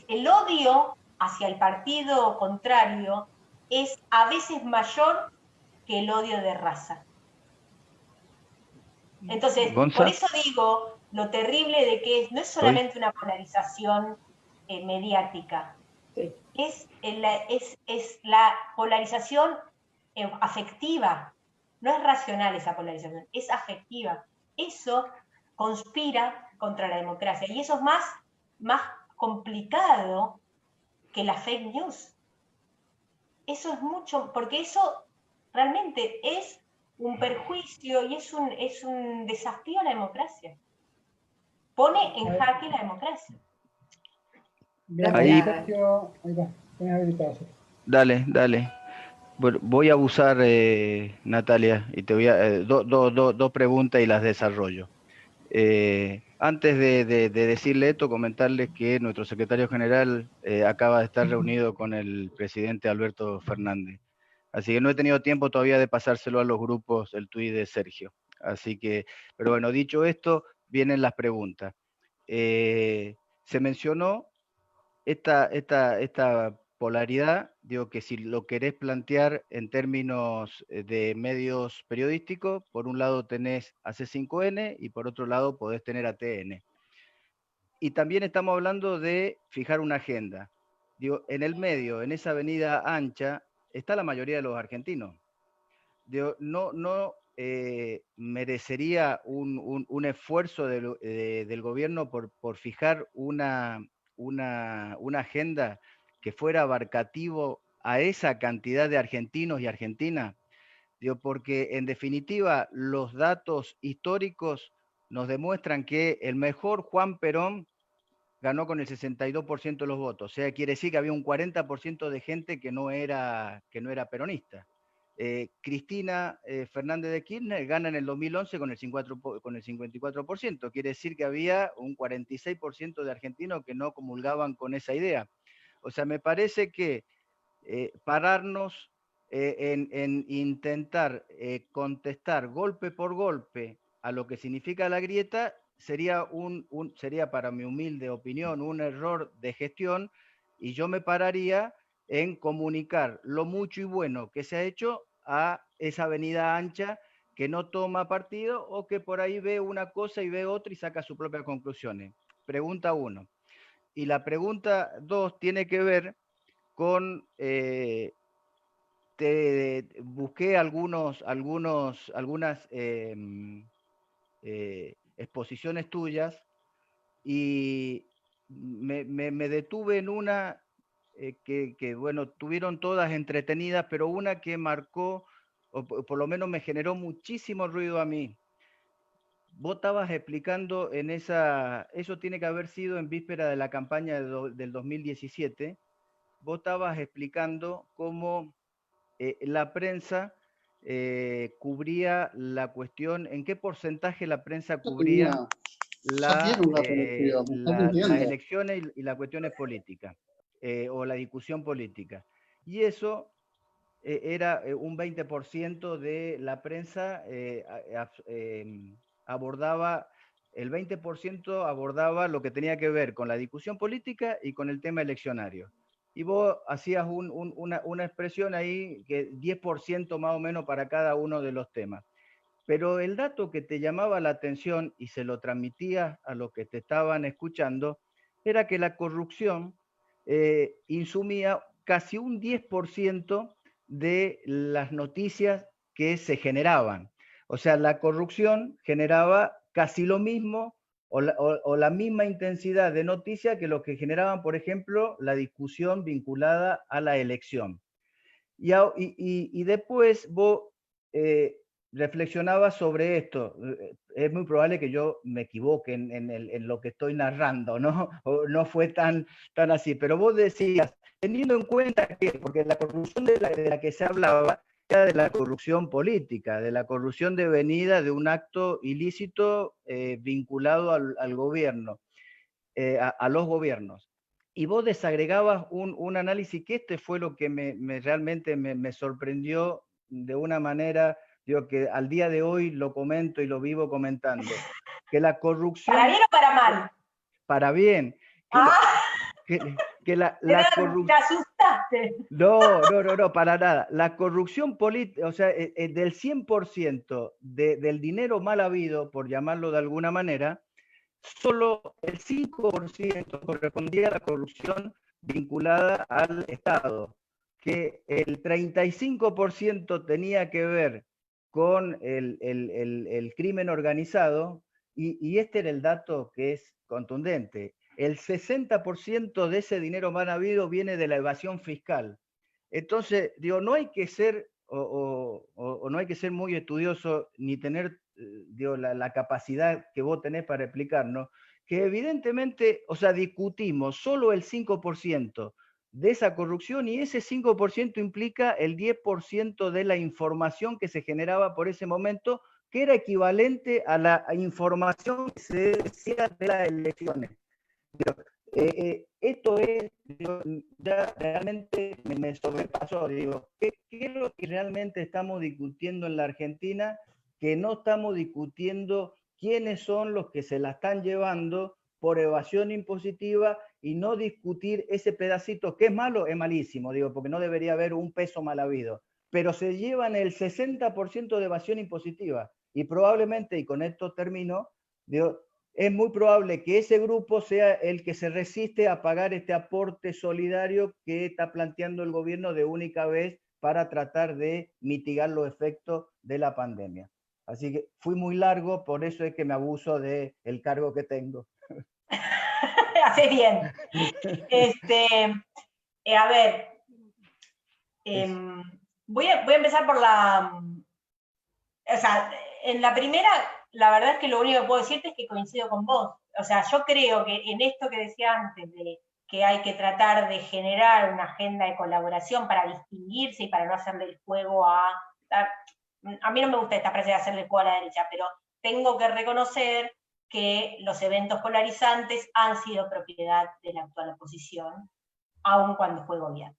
Speaker 3: El odio hacia el partido contrario es a veces mayor que el odio de raza. Entonces, por eso digo lo terrible de que no es solamente una polarización mediática, sí. Es la polarización afectiva. No es racional esa polarización, es afectiva. Eso conspira contra la democracia. Y eso es más complicado que la fake news. Eso es mucho, porque eso realmente es un perjuicio y es un desafío a la democracia. Pone en jaque la democracia.
Speaker 5: Bien, ahí, Sergio, ahí va, tienes habilitado.
Speaker 2: Dale. Voy a abusar, Natalia, y te voy a dos preguntas y las desarrollo. Antes de decirle esto, comentarles que nuestro secretario general acaba de estar reunido con el presidente Alberto Fernández. Así que no he tenido tiempo todavía de pasárselo a los grupos el tuit de Sergio. Así que, pero bueno, dicho esto, vienen las preguntas. Se mencionó esta polaridad, digo que si lo querés plantear en términos de medios periodísticos, por un lado tenés a C5N y por otro lado podés tener a TN. Y también estamos hablando de fijar una agenda. Digo, en el medio, en esa avenida ancha, está la mayoría de los argentinos. Digo, no merecería un esfuerzo del gobierno por fijar una agenda que fuera abarcativo a esa cantidad de argentinos y argentinas. Digo, porque en definitiva los datos históricos nos demuestran que el mejor Juan Perón ganó con el 62% de los votos. O sea, quiere decir que había un 40% de gente que no era peronista. Cristina Fernández de Kirchner gana en el 2011 con el 54%. Quiere decir que había un 46% de argentinos que no comulgaban con esa idea. O sea, me parece que pararnos en intentar contestar golpe por golpe a lo que significa la grieta sería, sería, para mi humilde opinión, un error de gestión, y yo me pararía en comunicar lo mucho y bueno que se ha hecho a esa avenida ancha que no toma partido o que por ahí ve una cosa y ve otra y saca sus propias conclusiones. Pregunta 1. Y la pregunta 2 tiene que ver con, busqué algunas exposiciones tuyas y me detuve en una que, bueno, tuvieron todas entretenidas, pero una que marcó, o por lo menos me generó muchísimo ruido a mí. Vos estabas explicando en eso tiene que haber sido en víspera de la campaña del 2017, vos estabas explicando cómo la prensa cubría la cuestión, en qué porcentaje la prensa cubría las elecciones y las cuestiones políticas, o la discusión política. Y eso era un 20% de la prensa abordaba, el 20% abordaba lo que tenía que ver con la discusión política y con el tema eleccionario. Y vos hacías una expresión ahí, que 10% más o menos para cada uno de los temas. Pero el dato que te llamaba la atención, y se lo transmitías a los que te estaban escuchando, era que la corrupción insumía casi un 10% de las noticias que se generaban. O sea, la corrupción generaba casi lo mismo o la misma intensidad de noticias que lo que generaban, por ejemplo, la discusión vinculada a la elección. Y después vos reflexionabas sobre esto. Es muy probable que yo me equivoque en lo que estoy narrando, ¿no? O no fue tan así, pero vos decías, teniendo en cuenta que, porque la corrupción de la que se hablaba era de la corrupción política, de la corrupción devenida de un acto ilícito vinculado al gobierno, a los gobiernos. Y vos desagregabas un análisis que fue lo que realmente me sorprendió de una manera, digo, que al día de hoy lo comento y lo vivo comentando, que la corrupción...
Speaker 3: ¿Para bien o para mal?
Speaker 2: Para bien. Que la corrupción...
Speaker 3: Te asustaste.
Speaker 2: No, para nada. La corrupción política, o sea, del 100% del dinero mal habido, por llamarlo de alguna manera, solo el 5% correspondía a la corrupción vinculada al Estado, que el 35% tenía que ver con el crimen organizado, y este era el dato que es contundente. El 60% de ese dinero mal habido viene de la evasión fiscal. Entonces, digo, no hay que ser no hay que ser muy estudioso ni tener digo, la capacidad que vos tenés para explicarnos, que evidentemente, o sea, discutimos solo el 5% de esa corrupción, y ese 5% implica el 10% de la información que se generaba por ese momento, que era equivalente a la información que se decía de las elecciones. Esto es, digo, ya realmente me sobrepasó. Digo, ¿qué es lo que realmente estamos discutiendo en la Argentina? Que no estamos discutiendo quiénes son los que se la están llevando por evasión impositiva, y no discutir ese pedacito, que es malo, es malísimo, digo, porque no debería haber un peso mal habido, pero se llevan el 60% de evasión impositiva, y probablemente, y con esto termino, digo, es muy probable que ese grupo sea el que se resiste a pagar este aporte solidario que está planteando el gobierno de única vez para tratar de mitigar los efectos de la pandemia. Así que fui muy largo, por eso es que me abuso del cargo que tengo.
Speaker 3: Haces bien. A ver, voy a empezar por la... O sea, en la primera, la verdad es que lo único que puedo decirte es que coincido con vos. O sea, yo creo que en esto que decía antes, de que hay que tratar de generar una agenda de colaboración para distinguirse y para no hacerle el juego a mí no me gusta esta frase de hacerle el juego a la derecha, pero tengo que reconocer que los eventos polarizantes han sido propiedad de la actual oposición, aun cuando fue gobierno.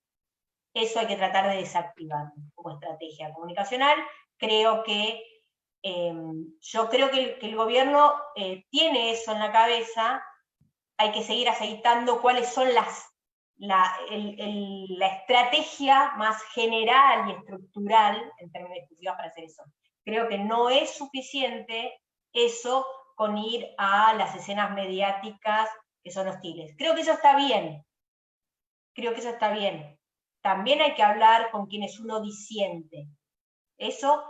Speaker 3: Eso hay que tratar de desactivar como estrategia comunicacional. Yo creo que el gobierno tiene eso en la cabeza. Hay que seguir aceitando cuáles son la estrategia más general y estructural en términos discursivos para hacer eso. Creo que no es suficiente eso con ir a las escenas mediáticas que son hostiles. Creo que eso está bien. También hay que hablar con quienes uno disiente. Yo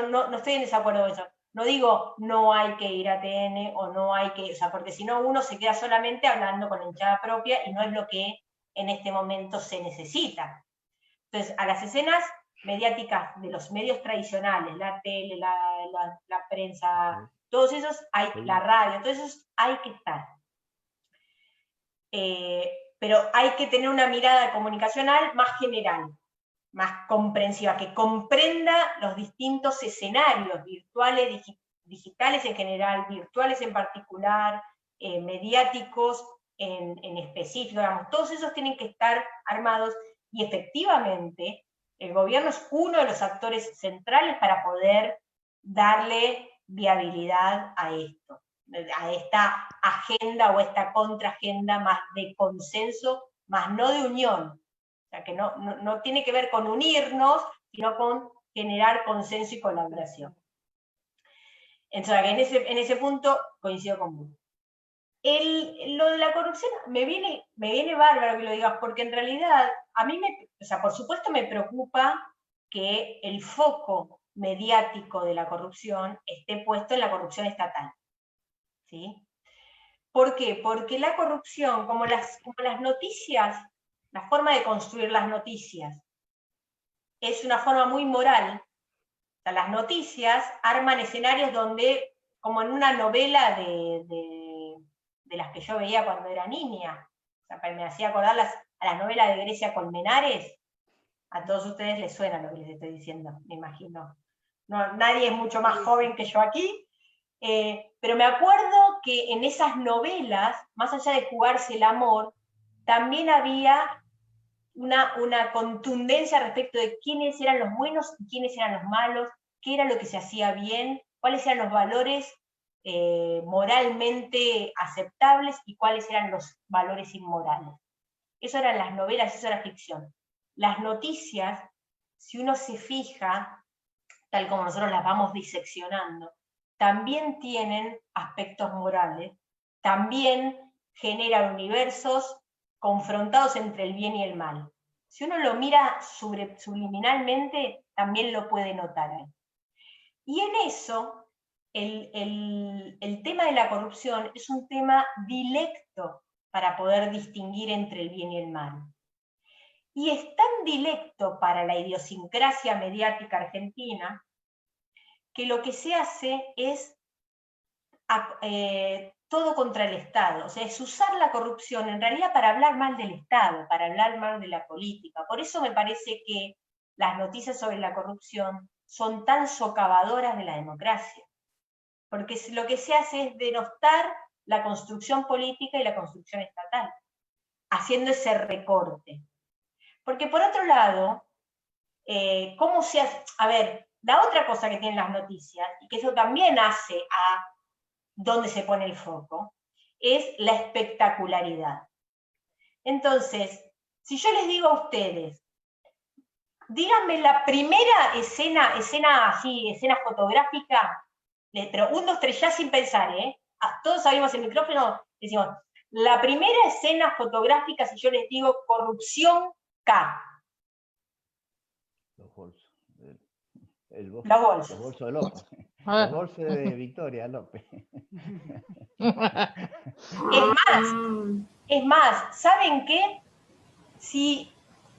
Speaker 3: no estoy en desacuerdo con eso. No digo no hay que ir a TN o no hay que, o sea, porque si no uno se queda solamente hablando con la hinchada propia y no es lo que en este momento se necesita. Entonces, a las escenas mediáticas de los medios tradicionales, la tele, la prensa, todos esos, la radio, todos esos hay que estar. Pero hay que tener una mirada comunicacional más general, más comprensiva, que comprenda los distintos escenarios virtuales, digitales en general, virtuales en particular, mediáticos en específico, digamos, todos esos tienen que estar armados, y efectivamente el gobierno es uno de los actores centrales para poder darle viabilidad a esto, a esta agenda o esta contraagenda más de consenso, más no de unión. O sea, que no tiene que ver con unirnos, sino con generar consenso y colaboración. Entonces, en ese punto coincido con vos. Lo de la corrupción me viene bárbaro que lo digas, porque en realidad a mí por supuesto me preocupa que el foco mediático de la corrupción esté puesto en la corrupción estatal. ¿Sí? ¿Por qué? Porque la corrupción, como las noticias, la forma de construir las noticias es una forma muy moral. O sea, las noticias arman escenarios donde, como en una novela de las que yo veía cuando era niña, o sea, me hacía acordar a las novelas de Grecia Colmenares. A todos ustedes les suena lo que les estoy diciendo, me imagino. No, nadie es mucho más joven que yo aquí, pero me acuerdo que en esas novelas, más allá de jugarse el amor, también había una contundencia respecto de quiénes eran los buenos y quiénes eran los malos, qué era lo que se hacía bien, cuáles eran los valores moralmente aceptables y cuáles eran los valores inmorales. Eso eran las novelas, eso era ficción. Las noticias, si uno se fija, tal como nosotros las vamos diseccionando, también tienen aspectos morales, también generan universos confrontados entre el bien y el mal. Si uno lo mira subliminalmente, también lo puede notar ahí. Y en eso, el tema de la corrupción es un tema dilecto para poder distinguir entre el bien y el mal. Y es tan dilecto para la idiosincrasia mediática argentina que lo que se hace es todo contra el Estado. O sea, es usar la corrupción en realidad para hablar mal del Estado, para hablar mal de la política. Por eso me parece que las noticias sobre la corrupción son tan socavadoras de la democracia. Porque lo que se hace es denostar la construcción política y la construcción estatal, haciendo ese recorte. Porque por otro lado, ¿cómo se hace? A ver, la otra cosa que tienen las noticias, y que eso también hace a dónde se pone el foco, es la espectacularidad. Entonces, si yo les digo a ustedes, díganme la primera escena así, escena fotográfica, pero 1, 2, 3 ya sin pensar, todos abrimos el micrófono, decimos, la primera escena fotográfica, si yo les digo corrupción K.
Speaker 2: Los bolsos.
Speaker 3: Los bolsos.
Speaker 2: Los bolsos de López.
Speaker 7: Ah.
Speaker 2: Los bolsos de Victoria López.
Speaker 3: Es más, ¿saben qué? Si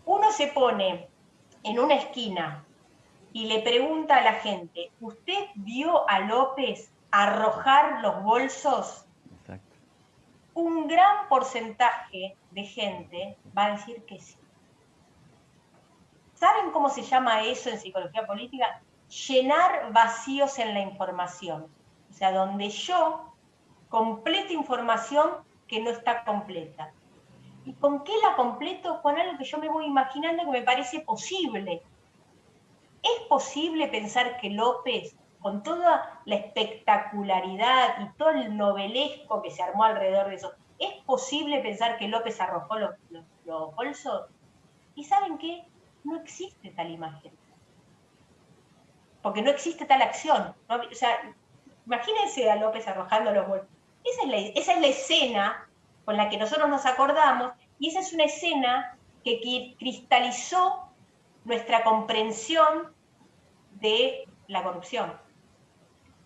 Speaker 3: uno se pone en una esquina y le pregunta a la gente, ¿usted vio a López arrojar los bolsos?
Speaker 2: Exacto.
Speaker 3: Un gran porcentaje de gente va a decir que sí. ¿Saben cómo se llama eso en psicología política? Llenar vacíos en la información. O sea, donde yo completo información que no está completa. ¿Y con qué la completo? Con algo que yo me voy imaginando que me parece posible. ¿Es posible pensar que López, con toda la espectacularidad y todo el novelesco que se armó alrededor de eso, es posible pensar que López arrojó los bolsos? ¿Y saben qué? No existe tal imagen. Porque no existe tal acción. ¿No? O sea, imagínense a López arrojando los bolsos. Esa es la escena con la que nosotros nos acordamos, y esa es una escena que cristalizó nuestra comprensión de la corrupción.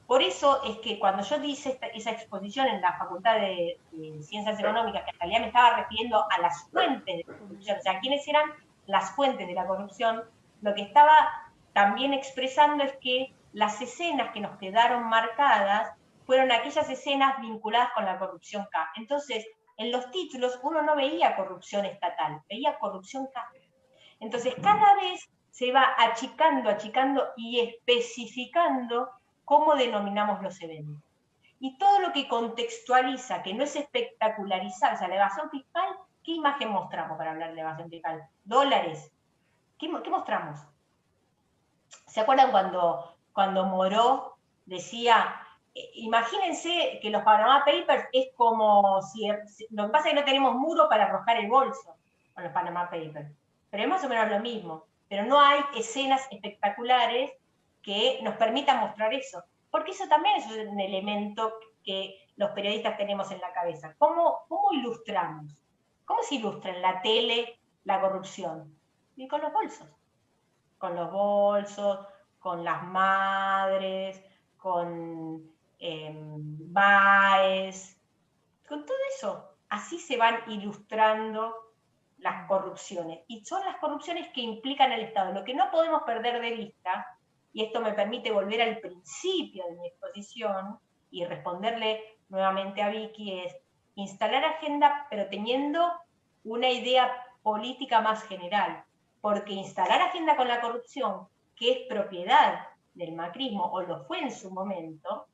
Speaker 3: Por eso es que cuando yo hice esa exposición en la Facultad de Ciencias Económicas, que en realidad me estaba refiriendo a las fuentes de la corrupción, o sea, ¿quiénes eran las fuentes de la corrupción? Lo que estaba también expresando es que las escenas que nos quedaron marcadas fueron aquellas escenas vinculadas con la corrupción K. Entonces, en los títulos uno no veía corrupción estatal, veía corrupción K. Entonces, cada vez se va achicando y especificando cómo denominamos los eventos. Y todo lo que contextualiza, que no es espectacularizar, o sea, la evasión fiscal, ¿qué imagen mostramos para hablar de evasión fiscal? Dólares. ¿Qué mostramos? ¿Se acuerdan cuando Moró decía, imagínense que los Panama Papers es como si, lo que pasa es que no tenemos muro para arrojar el bolso con los Panama Papers, pero es más o menos lo mismo, pero no hay escenas espectaculares que nos permitan mostrar eso, porque eso también es un elemento que los periodistas tenemos en la cabeza. ¿Cómo ilustramos? ¿Cómo se ilustra en la tele la corrupción? Y con los bolsos. Con los bolsos, con las madres, con Baez, con todo eso. Así se van ilustrando las corrupciones. Y son las corrupciones que implican al Estado. Lo que no podemos perder de vista, y esto me permite volver al principio de mi exposición y responderle nuevamente a Vicky, es instalar agenda, pero teniendo una idea política más general. Porque instalar agenda con la corrupción, que es propiedad del macrismo, o lo fue en su momento,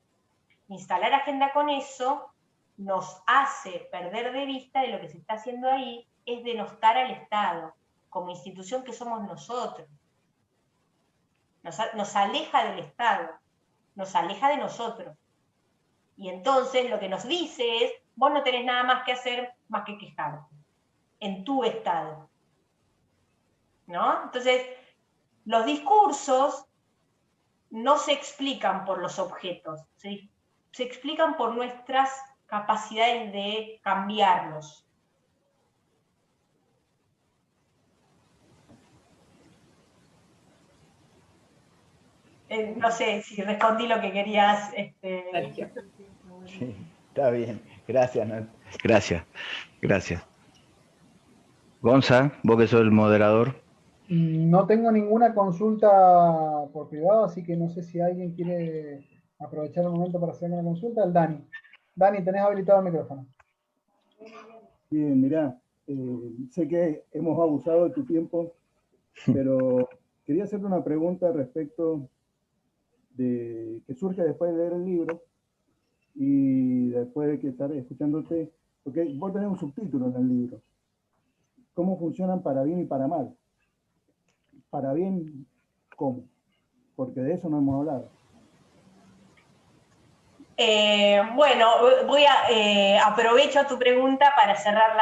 Speaker 3: instalar agenda con eso nos hace perder de vista de lo que se está haciendo ahí, es denostar al Estado, como institución que somos nosotros. Nos aleja del Estado, nos aleja de nosotros. Y entonces lo que nos dice es, vos no tenés nada más que hacer más que quejarte, en tu Estado. ¿No? Entonces, los discursos no se explican por los objetos, ¿sí? Se explican por nuestras capacidades de cambiarlos. No sé si respondí lo que querías.
Speaker 2: Sí, está bien. Gracias, ¿no? Gracias. Gonza, vos que sos el moderador.
Speaker 5: No tengo ninguna consulta por privado, así que no sé si alguien quiere aprovechar el momento para hacer una consulta. El Dani. Dani, tenés habilitado el micrófono.
Speaker 1: Bien, mirá, sé que hemos abusado de tu tiempo, pero quería hacerte una pregunta respecto de que surge después de leer el libro y después de que estar escuchándote, porque vos tenés un subtítulo en el libro. ¿Cómo funcionan para bien y para mal? Para bien, ¿cómo? Porque de eso no hemos hablado.
Speaker 3: Bueno, aprovecho tu pregunta para cerrar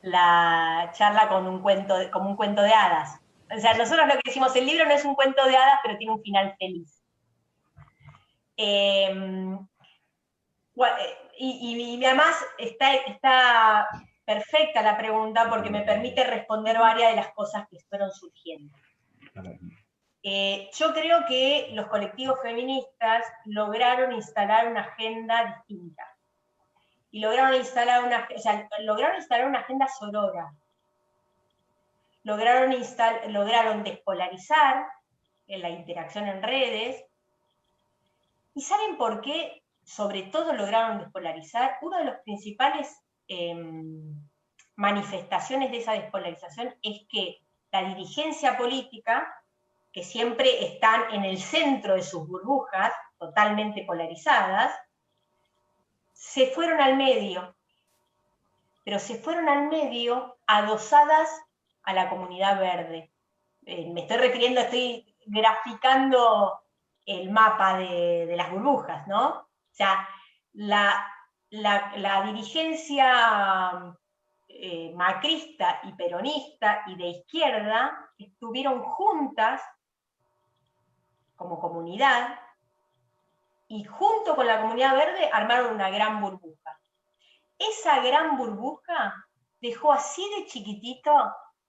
Speaker 3: la charla con como un cuento de hadas. O sea, nosotros lo que decimos, el libro no es un cuento de hadas, pero tiene un final feliz. Y además está perfecta la pregunta porque me permite responder varias de las cosas que fueron surgiendo. Yo creo que los colectivos feministas lograron instalar una agenda distinta. Y lograron instalar una agenda sorora. Lograron despolarizar la interacción en redes. ¿Y saben por qué? Sobre todo lograron despolarizar. Una de las principales manifestaciones de esa despolarización es que la dirigencia política, que siempre están en el centro de sus burbujas, totalmente polarizadas, se fueron al medio, pero se fueron al medio adosadas a la comunidad verde. Me estoy refiriendo, estoy graficando el mapa de las burbujas, ¿no? O sea, la dirigencia macrista y peronista y de izquierda estuvieron juntas como comunidad, y junto con la comunidad verde armaron una gran burbuja. Esa gran burbuja dejó así de chiquitito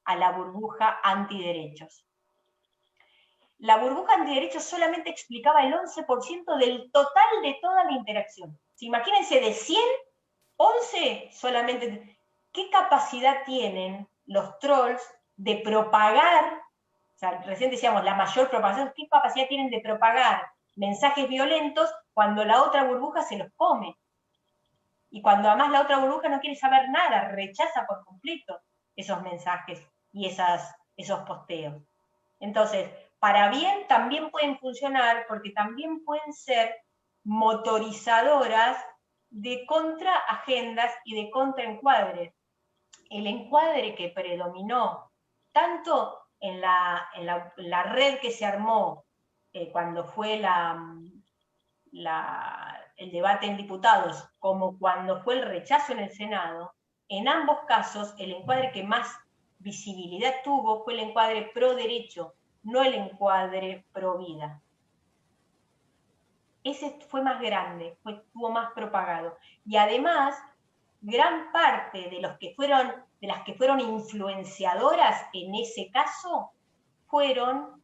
Speaker 3: a la burbuja antiderechos. La burbuja antiderechos solamente explicaba el 11% del total de toda la interacción. Imagínense, de 100, 11 solamente. ¿Qué capacidad tienen los trolls de propagar? O sea, recién decíamos, la mayor propagación, ¿qué capacidad tienen de propagar mensajes violentos cuando la otra burbuja se los come? Y cuando además la otra burbuja no quiere saber nada, rechaza por completo esos mensajes y esos posteos. Entonces, para bien también pueden funcionar, porque también pueden ser motorizadoras de contraagendas y de contraencuadres. El encuadre que predominó tanto en la red que se armó cuando fue el debate en diputados, como cuando fue el rechazo en el Senado, en ambos casos el encuadre que más visibilidad tuvo fue el encuadre pro derecho, no el encuadre pro vida. Ese fue más grande, estuvo más propagado. Y además, gran parte de las que fueron influenciadoras en ese caso fueron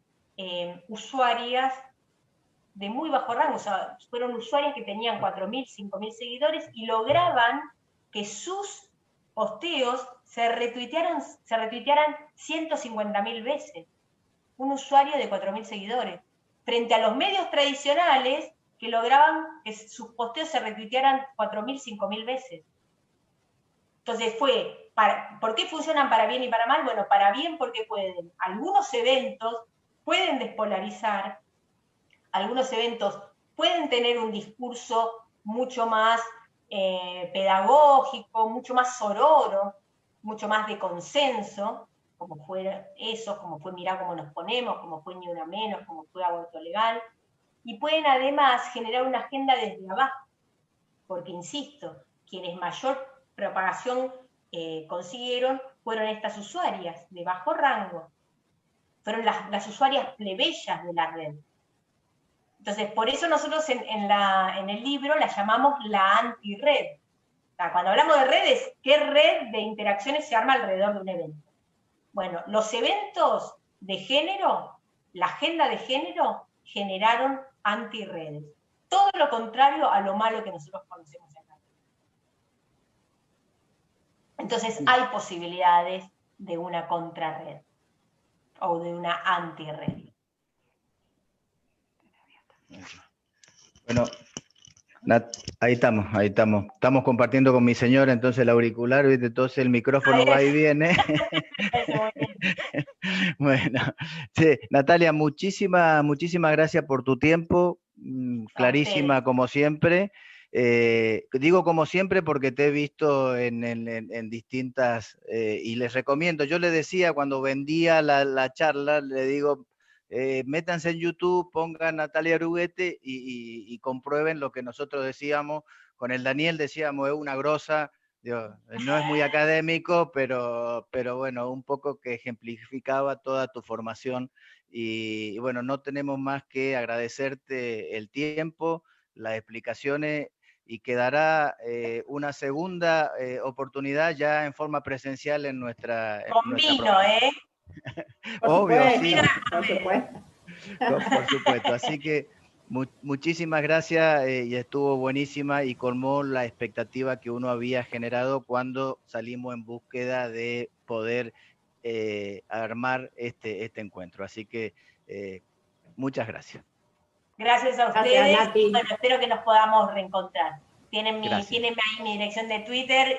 Speaker 3: usuarias de muy bajo rango, o sea, fueron usuarias que tenían 4.000, 5.000 seguidores y lograban que sus posteos se retuitearan 150.000 veces. Un usuario de 4.000 seguidores. Frente a los medios tradicionales que lograban que sus posteos se retuitearan 4.000, 5.000 veces. Entonces ¿por qué funcionan para bien y para mal? Bueno, para bien porque algunos eventos pueden despolarizar, algunos eventos pueden tener un discurso mucho más pedagógico, mucho más sororo, mucho más de consenso, como fue eso, como fue Mirá cómo nos ponemos, como fue Ni Una Menos, como fue Aborto Legal, y pueden además generar una agenda desde abajo, porque insisto, quienes mayor propagación consiguieron fueron estas usuarias de bajo rango, fueron las usuarias plebeyas de la red. Entonces, por eso nosotros en el libro la llamamos la anti-red. O sea, cuando hablamos de redes, ¿qué red de interacciones se arma alrededor de un evento? Bueno, los eventos de género, la agenda de género, generaron anti-redes. Todo lo contrario a lo malo que nosotros conocemos en la red. Entonces, hay posibilidades de una contrarred o de una anti-red.
Speaker 2: Bueno, ahí estamos. Estamos compartiendo con mi señora, entonces el auricular, ¿viste? Entonces el micrófono va y viene. Bueno, sí, Natalia, muchísimas gracias por tu tiempo, clarísima como siempre. Digo como siempre porque te he visto en distintas, y les recomiendo, yo le decía cuando vendía la charla, le digo, métanse en YouTube, pongan Natalia Oruguete y comprueben lo que nosotros decíamos. Con el Daniel decíamos, es una grosa, digo, no es muy académico, pero bueno, un poco que ejemplificaba toda tu formación. Y bueno, no tenemos más que agradecerte el tiempo, las explicaciones, y quedará una segunda oportunidad ya en forma presencial en nuestra...
Speaker 3: Con vino,
Speaker 2: Obvio, sí.
Speaker 4: Por supuesto.
Speaker 2: Por supuesto. Así que muchísimas gracias y estuvo buenísima y colmó la expectativa que uno había generado cuando salimos en búsqueda de poder armar este encuentro. Así que muchas gracias.
Speaker 3: Gracias a
Speaker 4: Gracias,
Speaker 3: ustedes.
Speaker 4: Nati.
Speaker 3: Bueno, espero que nos podamos reencontrar. Tienen
Speaker 2: Gracias.
Speaker 3: ahí mi dirección de Twitter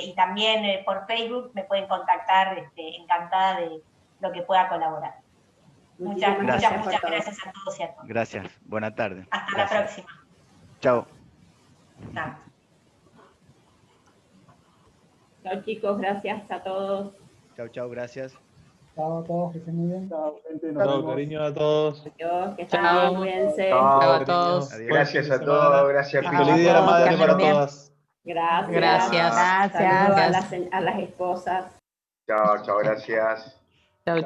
Speaker 3: y también por Facebook me pueden contactar. Encantada de lo que pueda colaborar. Muchas
Speaker 4: Muchísimas por todo.
Speaker 3: gracias a todos y a todas.
Speaker 2: Gracias. Buena tarde.
Speaker 3: Hasta
Speaker 2: Gracias.
Speaker 3: la próxima.
Speaker 2: Chao.
Speaker 3: Chao.
Speaker 4: Chao, chicos, gracias a todos.
Speaker 2: Chao, chao. Gracias.
Speaker 5: Chao a todos, que estén muy bien.
Speaker 1: Chao, gente. Nos
Speaker 7: Chao,
Speaker 1: vemos.
Speaker 7: cariño a todos.
Speaker 4: Adiós, que estén
Speaker 8: Chao.
Speaker 4: bien, cuídense.
Speaker 8: Chao a
Speaker 7: Cariño.
Speaker 8: todos.
Speaker 2: Adiós.
Speaker 7: Buen
Speaker 9: Gracias
Speaker 7: fin
Speaker 9: a
Speaker 7: de
Speaker 9: todos,
Speaker 7: semana.
Speaker 9: gracias,
Speaker 7: Y
Speaker 8: A
Speaker 7: feliz día de la
Speaker 8: todos,
Speaker 7: madre
Speaker 8: que
Speaker 7: para
Speaker 8: estén bien.
Speaker 7: todas.
Speaker 4: Gracias.
Speaker 8: Gracias.
Speaker 4: Saludos
Speaker 8: Gracias.
Speaker 4: a las esposas.
Speaker 9: Chao, chao, gracias.
Speaker 8: Chau,